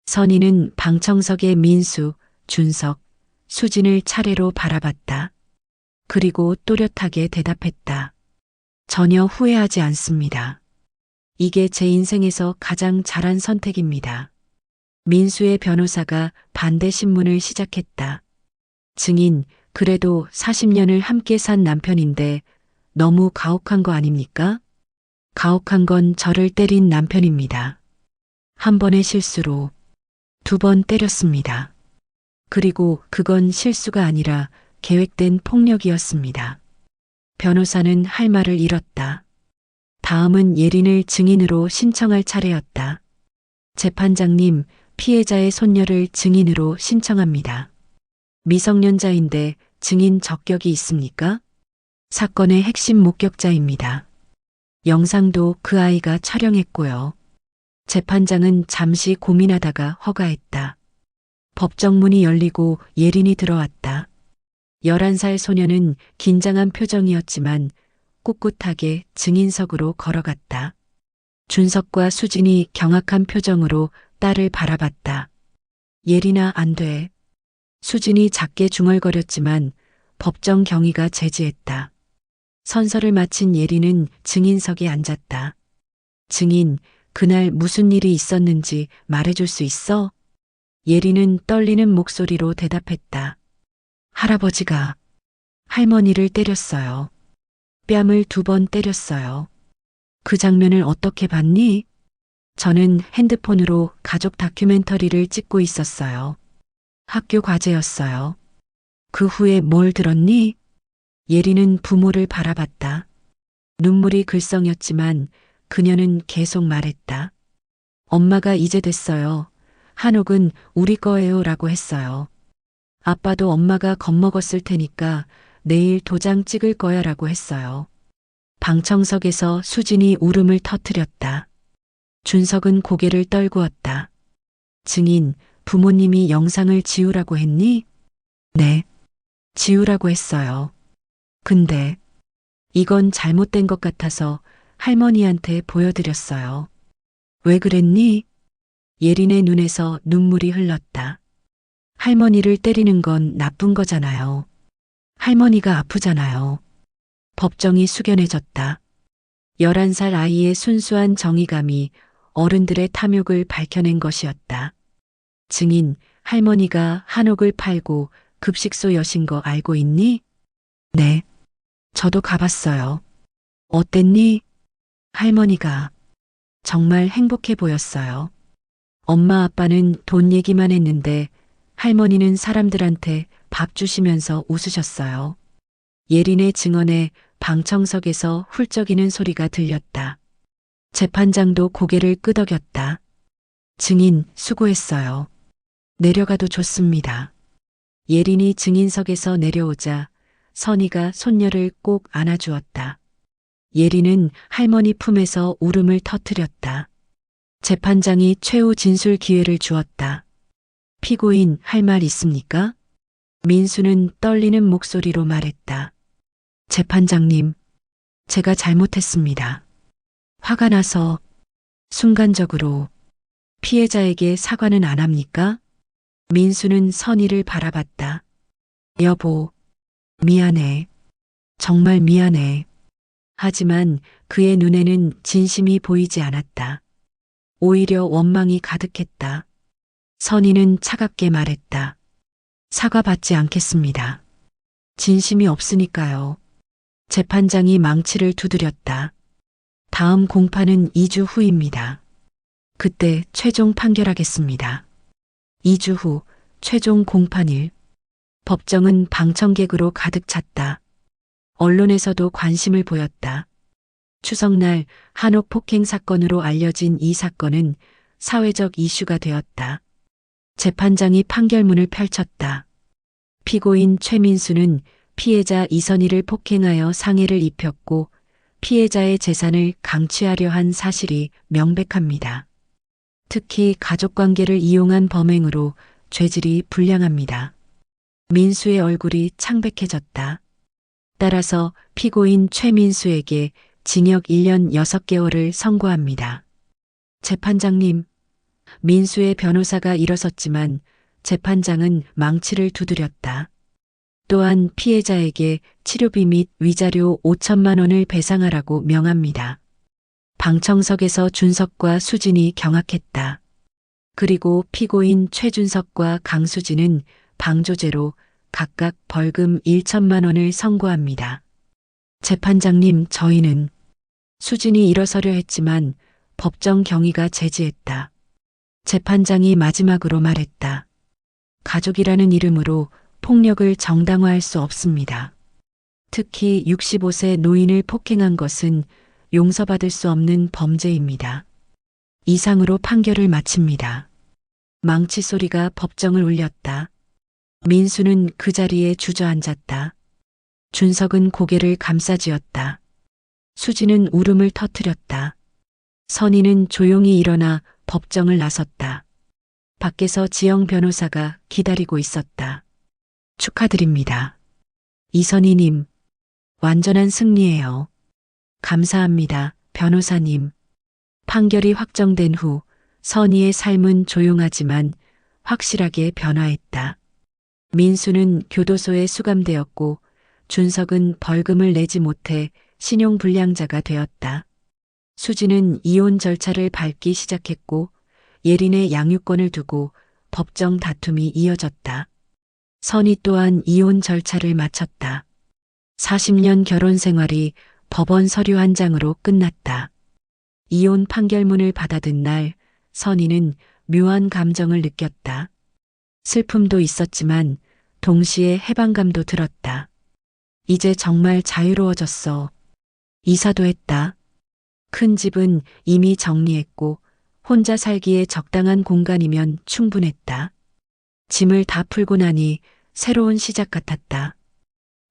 선희는 방청석의 민수, 준석, 수진을 차례로 바라봤다. 그리고 또렷하게 대답했다. 전혀 후회하지 않습니다. 이게 제 인생에서 가장 잘한 선택입니다. 민수의 변호사가 반대 신문을 시작했다. 증인, 그래도 40년을 함께 산 남편인데 너무 가혹한 거 아닙니까? 가혹한 건 저를 때린 남편입니다. 한 번의 실수로 2번 때렸습니다. 그리고 그건 실수가 아니라 계획된 폭력이었습니다. 변호사는 할 말을 잃었다. 다음은 예린을 증인으로 신청할 차례였다. 재판장님, 피해자의 손녀를 증인으로 신청합니다. 미성년자인데 증인 적격이 있습니까? 사건의 핵심 목격자입니다. 영상도 그 아이가 촬영했고요. 재판장은 잠시 고민하다가 허가했다. 법정문이 열리고 예린이 들어왔다. 11살 소녀는 긴장한 표정이었지만 꿋꿋하게 증인석으로 걸어갔다. 준석과 수진이 경악한 표정으로 딸을 바라봤다. 예린아, 안 돼. 수진이 작게 중얼거렸지만 법정 경위가 제지했다. 선서를 마친 예린은 증인석에 앉았다. 증인, 그날 무슨 일이 있었는지 말해줄 수 있어? 예린은 떨리는 목소리로 대답했다. 할아버지가 할머니를 때렸어요. 뺨을 2번 때렸어요. 그 장면을 어떻게 봤니? 저는 핸드폰으로 가족 다큐멘터리를 찍고 있었어요. 학교 과제였어요. 그 후에 뭘 들었니? 예린은 부모를 바라봤다. 눈물이 글썽였지만 그녀는 계속 말했다. 엄마가 이제 됐어요. 한옥은 우리 거예요 라고 했어요. 아빠도 엄마가 겁먹었을 테니까 내일 도장 찍을 거야 라고 했어요. 방청석에서 수진이 울음을 터뜨렸다. 준석은 고개를 떨구었다. 증인, 부모님이 영상을 지우라고 했니? 네, 지우라고 했어요. 근데 이건 잘못된 것 같아서 할머니한테 보여드렸어요. 왜 그랬니? 예린의 눈에서 눈물이 흘렀다. 할머니를 때리는 건 나쁜 거잖아요. 할머니가 아프잖아요. 법정이 숙연해졌다. 11살 아이의 순수한 정의감이 어른들의 탐욕을 밝혀낸 것이었다. 증인, 할머니가 한옥을 팔고 급식소 여신 거 알고 있니? 네. 저도 가봤어요. 어땠니? 할머니가 정말 행복해 보였어요. 엄마 아빠는 돈 얘기만 했는데 할머니는 사람들한테 밥 주시면서 웃으셨어요. 예린의 증언에 방청석에서 훌쩍이는 소리가 들렸다. 재판장도 고개를 끄덕였다. 증인, 수고했어요. 내려가도 좋습니다. 예린이 증인석에서 내려오자 선희가 손녀를 꼭 안아주었다. 예린은 할머니 품에서 울음을 터뜨렸다. 재판장이 최후 진술 기회를 주었다. 피고인, 할 말 있습니까? 민수는 떨리는 목소리로 말했다. 재판장님, 제가 잘못했습니다. 화가 나서 순간적으로 피해자에게 사과는 안 합니까? 민수는 선희를 바라봤다. 여보, 미안해. 정말 미안해. 하지만 그의 눈에는 진심이 보이지 않았다. 오히려 원망이 가득했다. 선희는 차갑게 말했다. 사과받지 않겠습니다. 진심이 없으니까요. 재판장이 망치를 두드렸다. 다음 공판은 2주 후입니다. 그때 최종 판결하겠습니다. 2주 후 최종 공판일. 법정은 방청객으로 가득 찼다. 언론에서도 관심을 보였다. 추석날 한옥 폭행 사건으로 알려진 이 사건은 사회적 이슈가 되었다. 재판장이 판결문을 펼쳤다. 피고인 최민수는 피해자 이선희를 폭행하여 상해를 입혔고 피해자의 재산을 강취하려 한 사실이 명백합니다. 특히 가족관계를 이용한 범행으로 죄질이 불량합니다. 민수의 얼굴이 창백해졌다. 따라서 피고인 최민수에게 징역 1년 6개월을 선고합니다. 재판장님, 민수의 변호사가 일어섰지만 재판장은 망치를 두드렸다. 또한 피해자에게 치료비 및 위자료 5천만 원을 배상하라고 명합니다. 방청석에서 준석과 수진이 경악했다. 그리고 피고인 최준석과 강수진은 방조제로 각각 벌금 1천만 원을 선고합니다. 재판장님, 저희는 수진이 일어서려 했지만 법정 경위가 제지했다. 재판장이 마지막으로 말했다. 가족이라는 이름으로 폭력을 정당화할 수 없습니다. 특히 65세 노인을 폭행한 것은 용서받을 수 없는 범죄입니다. 이상으로 판결을 마칩니다. 망치 소리가 법정을 울렸다. 민수는 그 자리에 주저앉았다. 준석은 고개를 감싸쥐었다. 수지는 울음을 터뜨렸다. 선희는 조용히 일어나 법정을 나섰다. 밖에서 지영 변호사가 기다리고 있었다. 축하드립니다. 이선희님, 완전한 승리예요. 감사합니다, 변호사님. 판결이 확정된 후 선희의 삶은 조용하지만 확실하게 변화했다. 민수는 교도소에 수감되었고 준석은 벌금을 내지 못해 신용불량자가 되었다. 수지는 이혼 절차를 밟기 시작했고 예린의 양육권을 두고 법정 다툼이 이어졌다. 선희 또한 이혼 절차를 마쳤다. 40년 결혼 생활이 법원 서류 한 장으로 끝났다. 이혼 판결문을 받아든 날 선희는 묘한 감정을 느꼈다. 슬픔도 있었지만 동시에 해방감도 들었다. 이제 정말 자유로워졌어. 이사도 했다. 큰 집은 이미 정리했고 혼자 살기에 적당한 공간이면 충분했다. 짐을 다 풀고 나니 새로운 시작 같았다.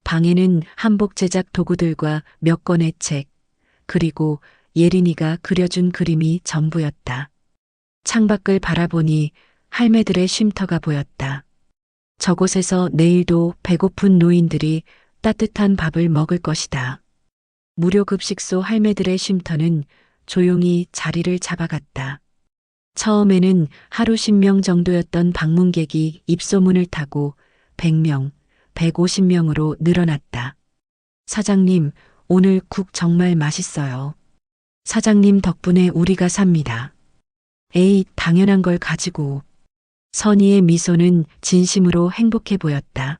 방에는 한복 제작 도구들과 몇 권의 책, 그리고 예린이가 그려준 그림이 전부였다. 창밖을 바라보니 할매들의 쉼터가 보였다. 저곳에서 내일도 배고픈 노인들이 따뜻한 밥을 먹을 것이다. 무료급식소 할매들의 쉼터는 조용히 자리를 잡아갔다. 처음에는 하루 10명 정도였던 방문객이 입소문을 타고 100명, 150명으로 늘어났다. 사장님, 오늘 국 정말 맛있어요. 사장님 덕분에 우리가 삽니다. 에이, 당연한 걸 가지고. 선희의 미소는 진심으로 행복해 보였다.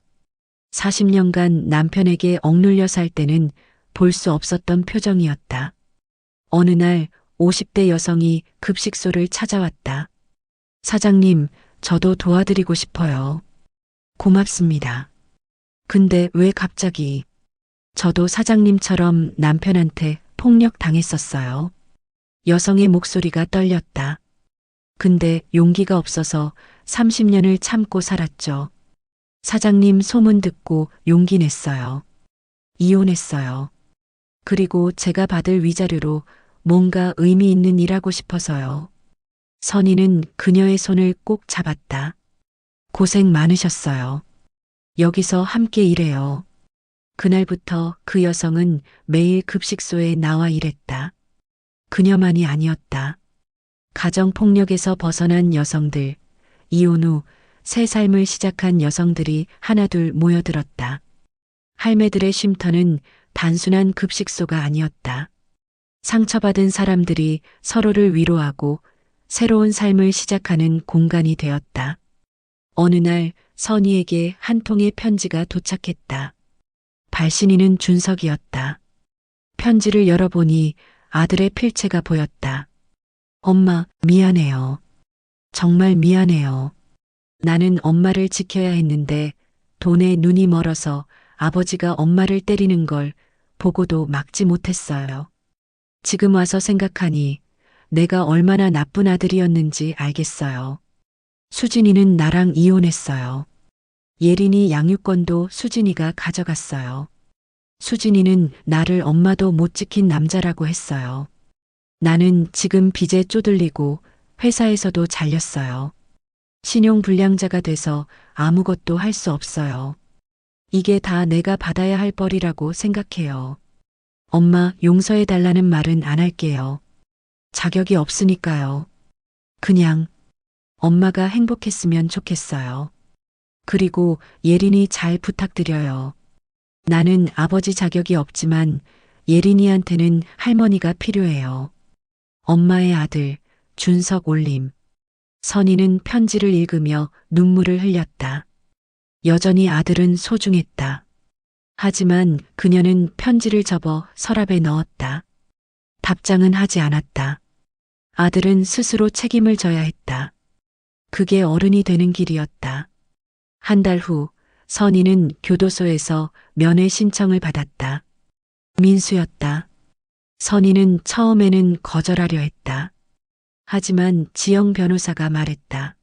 40년간 남편에게 억눌려 살 때는 볼 수 없었던 표정이었다. 어느 날 50대 여성이 급식소를 찾아왔다. 사장님, 저도 도와드리고 싶어요. 고맙습니다. 근데 왜 갑자기? 저도 사장님처럼 남편한테 폭력 당했었어요. 여성의 목소리가 떨렸다. 근데 용기가 없어서 30년을 참고 살았죠. 사장님 소문 듣고 용기 냈어요. 이혼했어요. 그리고 제가 받을 위자료로 뭔가 의미 있는 일 하고 싶어서요. 선희는 그녀의 손을 꼭 잡았다. 고생 많으셨어요. 여기서 함께 일해요. 그날부터 그 여성은 매일 급식소에 나와 일했다. 그녀만이 아니었다. 가정폭력에서 벗어난 여성들, 이혼 후 새 삶을 시작한 여성들이 하나둘 모여들었다. 할매들의 쉼터는 단순한 급식소가 아니었다. 상처받은 사람들이 서로를 위로하고 새로운 삶을 시작하는 공간이 되었다. 어느 날 선희에게 한 통의 편지가 도착했다. 발신인은 준석이었다. 편지를 열어보니 아들의 필체가 보였다. 엄마, 미안해요. 정말 미안해요. 나는 엄마를 지켜야 했는데 돈에 눈이 멀어서 아버지가 엄마를 때리는 걸 보고도 막지 못했어요. 지금 와서 생각하니 내가 얼마나 나쁜 아들이었는지 알겠어요. 수진이는 나랑 이혼했어요. 예린이 양육권도 수진이가 가져갔어요. 수진이는 나를 엄마도 못 지킨 남자라고 했어요. 나는 지금 빚에 쪼들리고 회사에서도 잘렸어요. 신용불량자가 돼서 아무것도 할 수 없어요. 이게 다 내가 받아야 할 벌이라고 생각해요. 엄마, 용서해달라는 말은 안 할게요. 자격이 없으니까요. 그냥 엄마가 행복했으면 좋겠어요. 그리고 예린이 잘 부탁드려요. 나는 아버지 자격이 없지만 예린이한테는 할머니가 필요해요. 엄마의 아들, 준석 올림. 선희는 편지를 읽으며 눈물을 흘렸다. 여전히 아들은 소중했다. 하지만 그녀는 편지를 접어 서랍에 넣었다. 답장은 하지 않았다. 아들은 스스로 책임을 져야 했다. 그게 어른이 되는 길이었다. 한 달 후 선희는 교도소에서 면회 신청을 받았다. 민수였다. 선희는 처음에는 거절하려 했다. 하지만 지영 변호사가 말했다.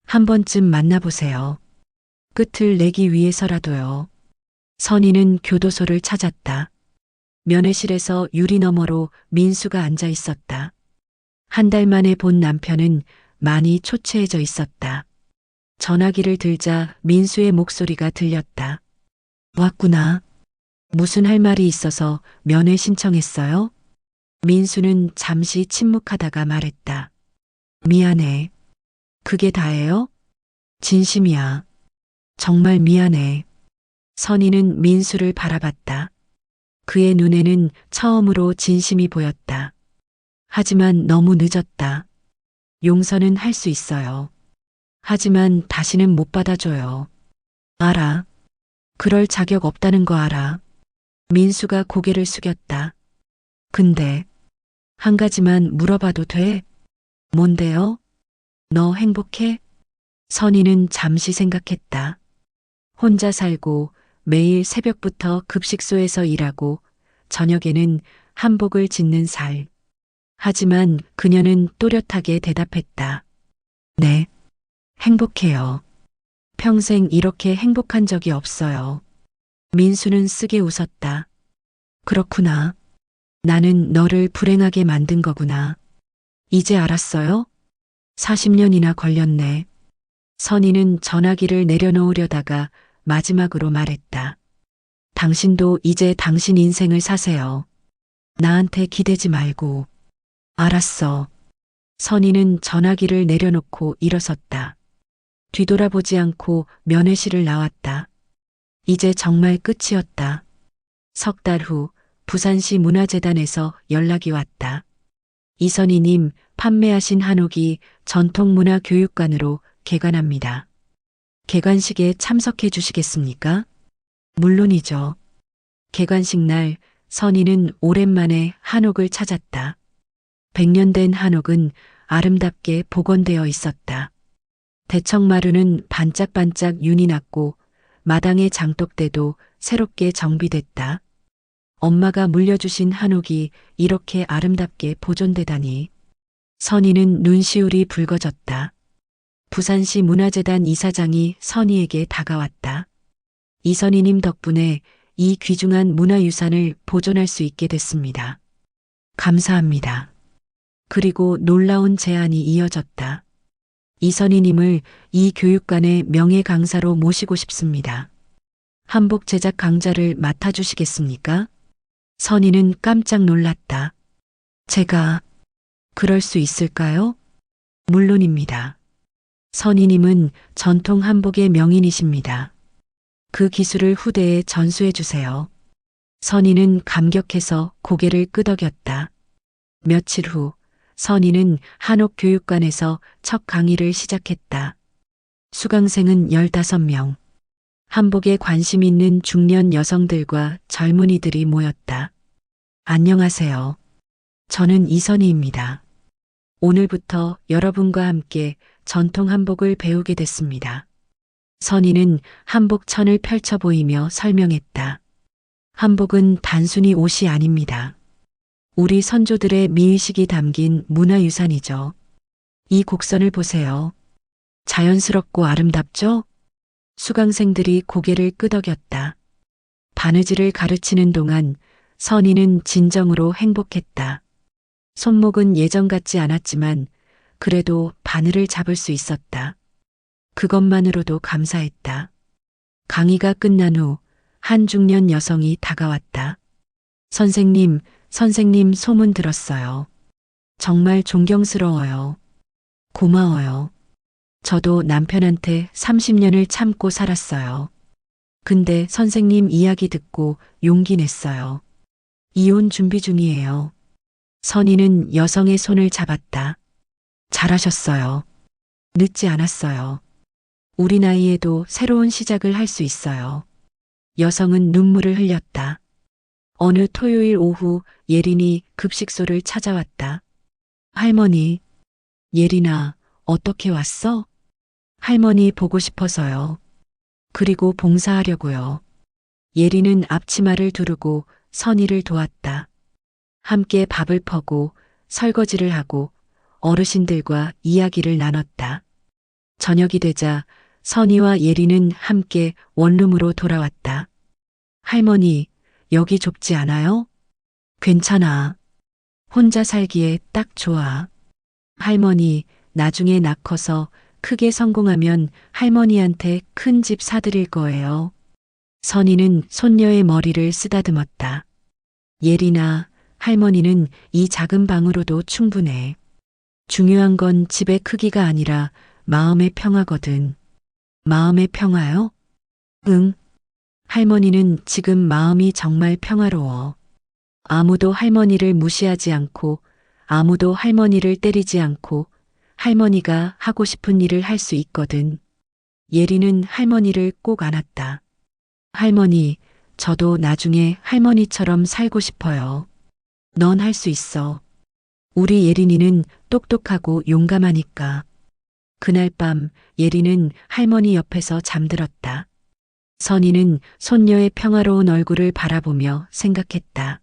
한 번쯤 만나보세요. 끝을 내기 위해서라도요. 선희는 교도소를 찾았다. 면회실에서 유리 너머로 민수가 앉아 있었다. 한 달 만에 본 남편은 많이 초췌해져 있었다. 전화기를 들자 민수의 목소리가 들렸다. 왔구나. 무슨 할 말이 있어서 면회 신청했어요? 민수는 잠시 침묵하다가 말했다. 미안해. 그게 다예요? 진심이야. 정말 미안해. 선희는 민수를 바라봤다. 그의 눈에는 처음으로 진심이 보였다. 하지만 너무 늦었다. 용서는 할 수 있어요. 하지만 다시는 못 받아줘요. 알아. 그럴 자격 없다는 거 알아. 민수가 고개를 숙였다. 근데 한 가지만 물어봐도 돼? 뭔데요? 너 행복해? 선희는 잠시 생각했다. 혼자 살고 매일 새벽부터 급식소에서 일하고 저녁에는 한복을 짓는 살. 하지만 그녀는 또렷하게 대답했다. 네, 행복해요. 평생 이렇게 행복한 적이 없어요. 민수는 쓰게 웃었다. 그렇구나. 나는 너를 불행하게 만든 거구나. 이제 알았어요? 40년이나 걸렸네. 선희는 전화기를 내려놓으려다가 마지막으로 말했다. 당신도 이제 당신 인생을 사세요. 나한테 기대지 말고. 알았어. 선희는 전화기를 내려놓고 일어섰다. 뒤돌아보지 않고 면회실을 나왔다. 이제 정말 끝이었다. 석 달 후 부산시 문화재단에서 연락이 왔다. 이선희님, 판매하신 한옥이 전통문화교육관으로 개관합니다. 개관식에 참석해 주시겠습니까? 물론이죠. 개관식 날 선희는 오랜만에 한옥을 찾았다. 100년 된 한옥은 아름답게 복원되어 있었다. 대청마루는 반짝반짝 윤이 났고 마당의 장독대도 새롭게 정비됐다. 엄마가 물려주신 한옥이 이렇게 아름답게 보존되다니. 선희는 눈시울이 붉어졌다. 부산시 문화재단 이사장이 선희에게 다가왔다. 이선희님 덕분에 이 귀중한 문화유산을 보존할 수 있게 됐습니다. 감사합니다. 그리고 놀라운 제안이 이어졌다. 이선희님을 이 교육관의 명예 강사로 모시고 싶습니다. 한복 제작 강좌를 맡아주시겠습니까? 선희는 깜짝 놀랐다. 제가 그럴 수 있을까요? 물론입니다. 선희님은 전통 한복의 명인이십니다. 그 기술을 후대에 전수해 주세요. 선희는 감격해서 고개를 끄덕였다. 며칠 후 선희는 한옥교육관에서 첫 강의를 시작했다. 수강생은 15명. 한복에 관심 있는 중년 여성들과 젊은이들이 모였다. 안녕하세요. 저는 이선희입니다. 오늘부터 여러분과 함께 전통 한복을 배우게 됐습니다. 선희는 한복천을 펼쳐 보이며 설명했다. 한복은 단순히 옷이 아닙니다. 우리 선조들의 미의식이 담긴 문화유산이죠. 이 곡선을 보세요. 자연스럽고 아름답죠? 수강생들이 고개를 끄덕였다. 바느질을 가르치는 동안 선희는 진정으로 행복했다. 손목은 예전 같지 않았지만 그래도 바늘을 잡을 수 있었다. 그것만으로도 감사했다. 강의가 끝난 후 한 중년 여성이 다가왔다. 선생님, 선생님 소문 들었어요. 정말 존경스러워요. 고마워요. 저도 남편한테 30년을 참고 살았어요. 근데 선생님 이야기 듣고 용기 냈어요. 이혼 준비 중이에요. 선희는 여성의 손을 잡았다. 잘하셨어요. 늦지 않았어요. 우리 나이에도 새로운 시작을 할 수 있어요. 여성은 눈물을 흘렸다. 어느 토요일 오후 예린이 급식소를 찾아왔다. 할머니, 예린아, 어떻게 왔어? 할머니 보고 싶어서요. 그리고 봉사하려고요. 예린은 앞치마를 두르고 선희를 도왔다. 함께 밥을 퍼고 설거지를 하고 어르신들과 이야기를 나눴다. 저녁이 되자 선희와 예린은 함께 원룸으로 돌아왔다. 할머니, 여기 좁지 않아요? 괜찮아. 혼자 살기에 딱 좋아. 할머니, 나중에 낳 커서 크게 성공하면 할머니한테 큰 집 사드릴 거예요. 선희는 손녀의 머리를 쓰다듬었다. 예린아, 할머니는 이 작은 방으로도 충분해. 중요한 건 집의 크기가 아니라 마음의 평화거든. 마음의 평화요? 응. 할머니는 지금 마음이 정말 평화로워. 아무도 할머니를 무시하지 않고, 아무도 할머니를 때리지 않고, 할머니가 하고 싶은 일을 할 수 있거든. 예린은 할머니를 꼭 안았다. 할머니, 저도 나중에 할머니처럼 살고 싶어요. 넌 할 수 있어. 우리 예린이는 똑똑하고 용감하니까. 그날 밤 예린은 할머니 옆에서 잠들었다. 선희는 손녀의 평화로운 얼굴을 바라보며 생각했다.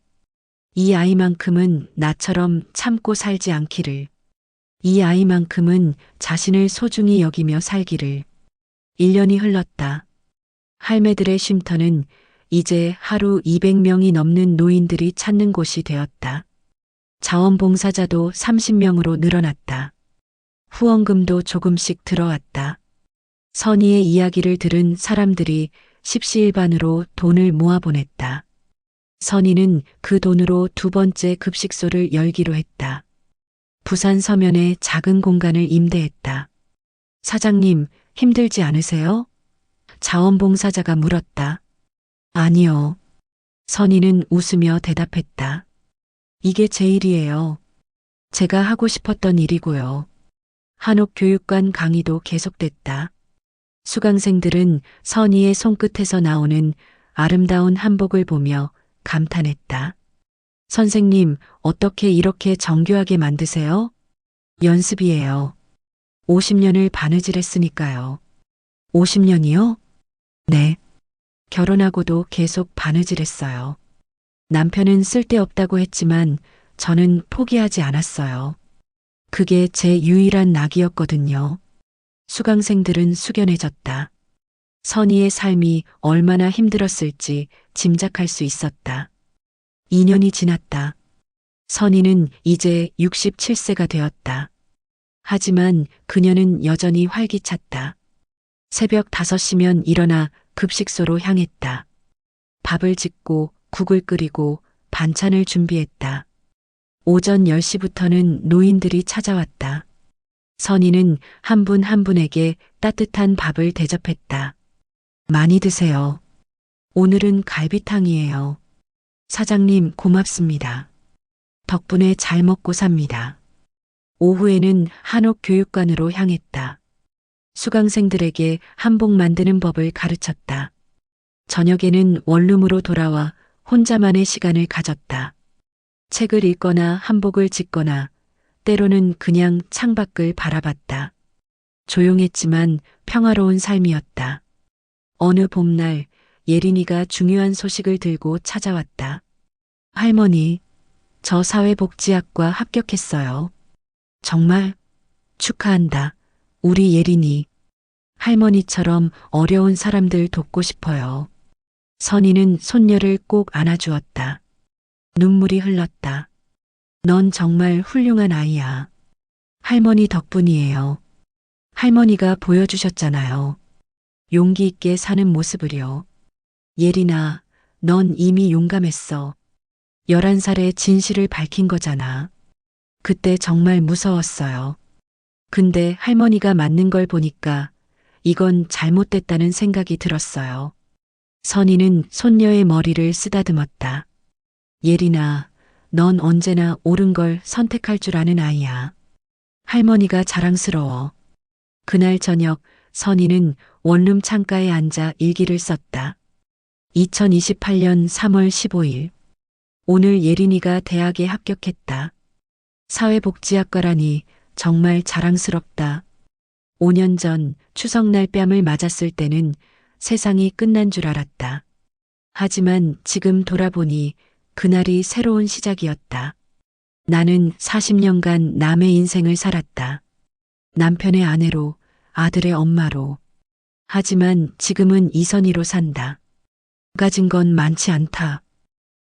이 아이만큼은 나처럼 참고 살지 않기를. 이 아이만큼은 자신을 소중히 여기며 살기를. 1년이 흘렀다. 할매들의 쉼터는 이제 하루 200명이 넘는 노인들이 찾는 곳이 되었다. 자원봉사자도 30명으로 늘어났다. 후원금도 조금씩 들어왔다. 선희의 이야기를 들은 사람들이 십시일반으로 돈을 모아보냈다. 선희는 그 돈으로 두 번째 급식소를 열기로 했다. 부산 서면에 작은 공간을 임대했다. 사장님, 힘들지 않으세요? 자원봉사자가 물었다. 아니요. 선희는 웃으며 대답했다. 이게 제 일이에요. 제가 하고 싶었던 일이고요. 한옥교육관 강의도 계속됐다. 수강생들은 선희의 손끝에서 나오는 아름다운 한복을 보며 감탄했다. 선생님, 어떻게 이렇게 정교하게 만드세요? 연습이에요. 50년을 바느질했으니까요. 50년이요? 네. 결혼하고도 계속 바느질했어요. 남편은 쓸데없다고 했지만 저는 포기하지 않았어요. 그게 제 유일한 낙이었거든요. 수강생들은 숙연해졌다. 선희의 삶이 얼마나 힘들었을지 짐작할 수 있었다. 2년이 지났다. 선희는 이제 67세가 되었다. 하지만 그녀는 여전히 활기찼다. 새벽 5시면 일어나 급식소로 향했다. 밥을 짓고 국을 끓이고 반찬을 준비했다. 오전 10시부터는 노인들이 찾아왔다. 선희는 한 분 한 분에게 따뜻한 밥을 대접했다. 많이 드세요. 오늘은 갈비탕이에요. 사장님 고맙습니다. 덕분에 잘 먹고 삽니다. 오후에는 한옥교육관으로 향했다. 수강생들에게 한복 만드는 법을 가르쳤다. 저녁에는 원룸으로 돌아와 혼자만의 시간을 가졌다. 책을 읽거나 한복을 짓거나 때로는 그냥 창밖을 바라봤다. 조용했지만 평화로운 삶이었다. 어느 봄날 예린이가 중요한 소식을 들고 찾아왔다. 할머니, 저 사회복지학과 합격했어요. 정말 축하한다. 우리 예린이. 할머니처럼 어려운 사람들 돕고 싶어요. 선희는 손녀를 꼭 안아주었다. 눈물이 흘렀다. 넌 정말 훌륭한 아이야. 할머니 덕분이에요. 할머니가 보여주셨잖아요. 용기 있게 사는 모습을요. 예린아, 넌 이미 용감했어. 11살에 진실을 밝힌 거잖아. 그때 정말 무서웠어요. 근데 할머니가 맞는 걸 보니까 이건 잘못됐다는 생각이 들었어요. 선희는 손녀의 머리를 쓰다듬었다. 예린아, 넌 언제나 옳은 걸 선택할 줄 아는 아이야. 할머니가 자랑스러워. 그날 저녁 선희는 원룸 창가에 앉아 일기를 썼다. 2028년 3월 15일. 오늘 예린이가 대학에 합격했다. 사회복지학과라니 정말 자랑스럽다. 5년 전 추석날 뺨을 맞았을 때는 세상이 끝난 줄 알았다. 하지만 지금 돌아보니 그날이 새로운 시작이었다. 나는 40년간 남의 인생을 살았다. 남편의 아내로, 아들의 엄마로. 하지만 지금은 이선희로 산다. 가진 건 많지 않다.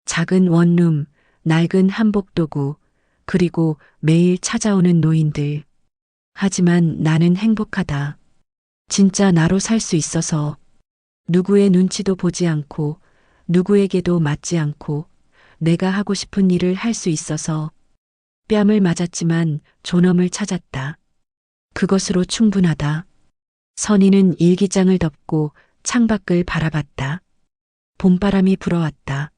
작은 원룸, 낡은 한복도구, 그리고 매일 찾아오는 노인들. 하지만 나는 행복하다. 진짜 나로 살 수 있어서. 누구의 눈치도 보지 않고, 누구에게도 맞지 않고, 내가 하고 싶은 일을 할 수 있어서. 뺨을 맞았지만 존엄을 찾았다. 그것으로 충분하다. 선희는 일기장을 덮고 창밖을 바라봤다. 봄바람이 불어왔다.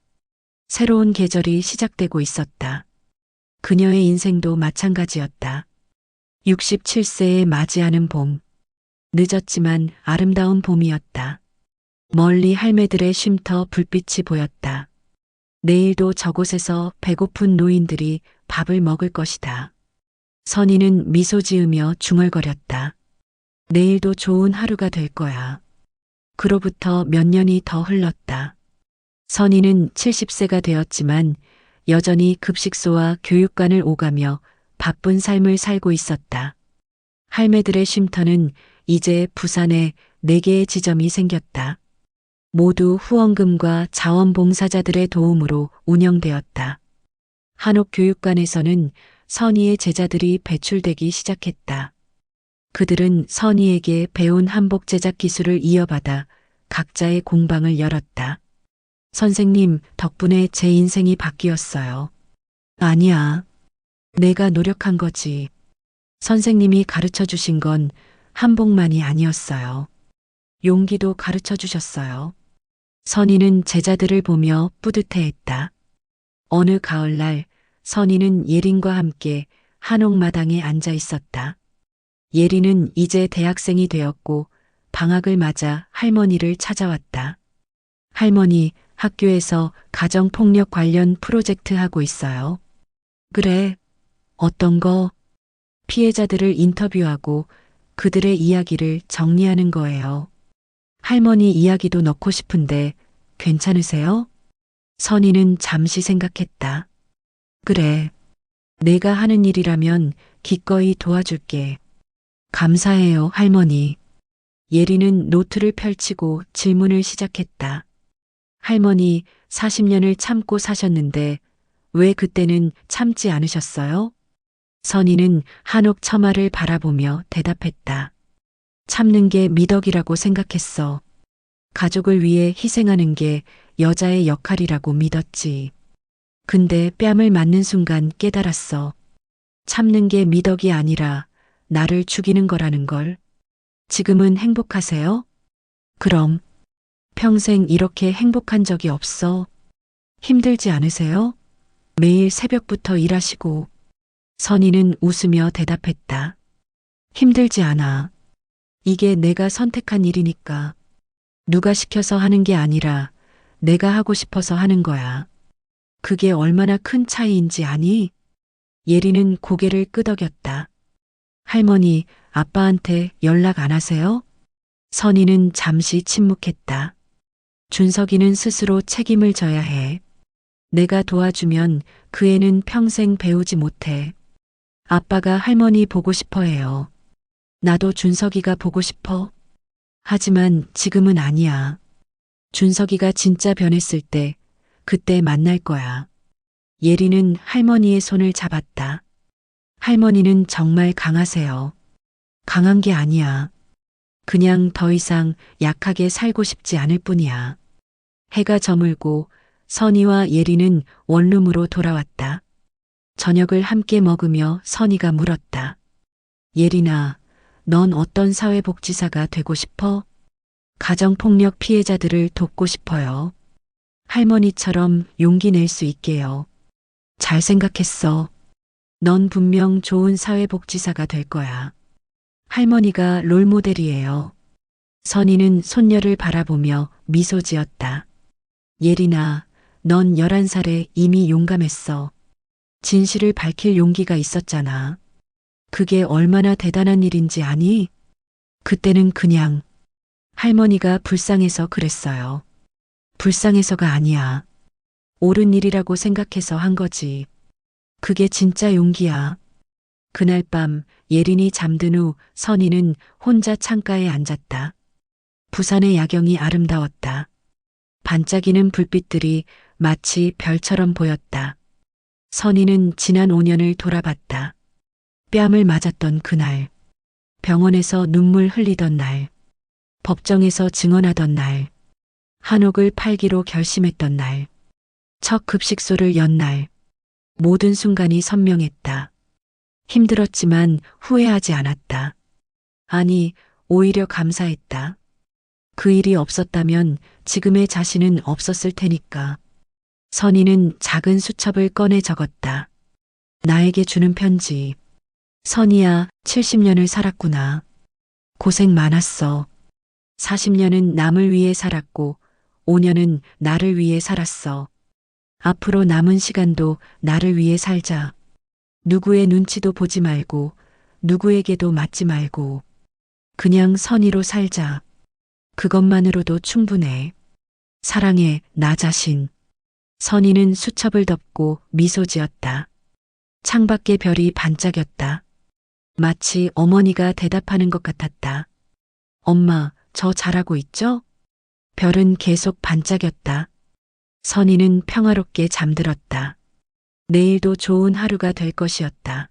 새로운 계절이 시작되고 있었다. 그녀의 인생도 마찬가지였다. 67세에 맞이하는 봄. 늦었지만 아름다운 봄이었다. 멀리 할매들의 쉼터 불빛이 보였다. 내일도 저곳에서 배고픈 노인들이 밥을 먹을 것이다. 선희는 미소 지으며 중얼거렸다. 내일도 좋은 하루가 될 거야. 그로부터 몇 년이 더 흘렀다. 선희는 70세가 되었지만 여전히 급식소와 교육관을 오가며 바쁜 삶을 살고 있었다. 할매들의 쉼터는 이제 부산에 4개의 지점이 생겼다. 모두 후원금과 자원봉사자들의 도움으로 운영되었다. 한옥교육관에서는 선희의 제자들이 배출되기 시작했다. 그들은 선희에게 배운 한복 제작 기술을 이어받아 각자의 공방을 열었다. 선생님 덕분에 제 인생이 바뀌었어요. 아니야. 내가 노력한 거지. 선생님이 가르쳐 주신 건 한복만이 아니었어요. 용기도 가르쳐 주셨어요. 선희는 제자들을 보며 뿌듯해했다. 어느 가을날 선희는 예린과 함께 한옥마당에 앉아 있었다. 예린은 이제 대학생이 되었고 방학을 맞아 할머니를 찾아왔다. 할머니, 학교에서 가정폭력 관련 프로젝트 하고 있어요. 그래. 어떤 거? 피해자들을 인터뷰하고 그들의 이야기를 정리하는 거예요. 할머니 이야기도 넣고 싶은데 괜찮으세요? 선희는 잠시 생각했다. 그래. 내가 하는 일이라면 기꺼이 도와줄게. 감사해요, 할머니. 예린은 노트를 펼치고 질문을 시작했다. 할머니, 40년을 참고 사셨는데 왜 그때는 참지 않으셨어요? 선희는 한옥 처마를 바라보며 대답했다. 참는 게 미덕이라고 생각했어. 가족을 위해 희생하는 게 여자의 역할이라고 믿었지. 근데 뺨을 맞는 순간 깨달았어. 참는 게 미덕이 아니라 나를 죽이는 거라는 걸. 지금은 행복하세요? 그럼 평생 이렇게 행복한 적이 없어. 힘들지 않으세요? 매일 새벽부터 일하시고. 선희는 웃으며 대답했다. 힘들지 않아. 이게 내가 선택한 일이니까. 누가 시켜서 하는 게 아니라 내가 하고 싶어서 하는 거야. 그게 얼마나 큰 차이인지 아니? 예리는 고개를 끄덕였다. 할머니, 아빠한테 연락 안 하세요? 선희는 잠시 침묵했다. 준석이는 스스로 책임을 져야 해. 내가 도와주면 그 애는 평생 배우지 못해. 아빠가 할머니 보고 싶어 해요. 나도 준석이가 보고 싶어. 하지만 지금은 아니야. 준석이가 진짜 변했을 때, 그때 만날 거야. 예리는 할머니의 손을 잡았다. 할머니는 정말 강하세요. 강한 게 아니야. 그냥 더 이상 약하게 살고 싶지 않을 뿐이야. 해가 저물고 선희와 예리는 원룸으로 돌아왔다. 저녁을 함께 먹으며 선희가 물었다. 예리나, 넌 어떤 사회복지사가 되고 싶어? 가정폭력 피해자들을 돕고 싶어요. 할머니처럼 용기 낼 수 있게요. 잘 생각했어. 넌 분명 좋은 사회복지사가 될 거야. 할머니가 롤모델이에요. 선희는 손녀를 바라보며 미소 지었다. 예리나, 넌 11살에 이미 용감했어. 진실을 밝힐 용기가 있었잖아. 그게 얼마나 대단한 일인지 아니? 그때는 그냥 할머니가 불쌍해서 그랬어요. 불쌍해서가 아니야. 옳은 일이라고 생각해서 한 거지. 그게 진짜 용기야. 그날 밤 예린이 잠든 후 선희는 혼자 창가에 앉았다. 부산의 야경이 아름다웠다. 반짝이는 불빛들이 마치 별처럼 보였다. 선희는 지난 5년을 돌아봤다. 뺨을 맞았던 그날, 병원에서 눈물 흘리던 날, 법정에서 증언하던 날, 한옥을 팔기로 결심했던 날, 첫 급식소를 연 날, 모든 순간이 선명했다. 힘들었지만 후회하지 않았다. 아니, 오히려 감사했다. 그 일이 없었다면 지금의 자신은 없었을 테니까. 선희는 작은 수첩을 꺼내 적었다. 나에게 주는 편지. 선희야, 70년을 살았구나. 고생 많았어. 40년은 남을 위해 살았고 5년은 나를 위해 살았어. 앞으로 남은 시간도 나를 위해 살자. 누구의 눈치도 보지 말고 누구에게도 맞지 말고 그냥 선의로 살자. 그것만으로도 충분해. 사랑해, 나 자신. 선희는 수첩을 덮고 미소 지었다. 창밖의 별이 반짝였다. 마치 어머니가 대답하는 것 같았다. 엄마, 저 잘하고 있죠? 별은 계속 반짝였다. 선희는 평화롭게 잠들었다. 내일도 좋은 하루가 될 것이었다.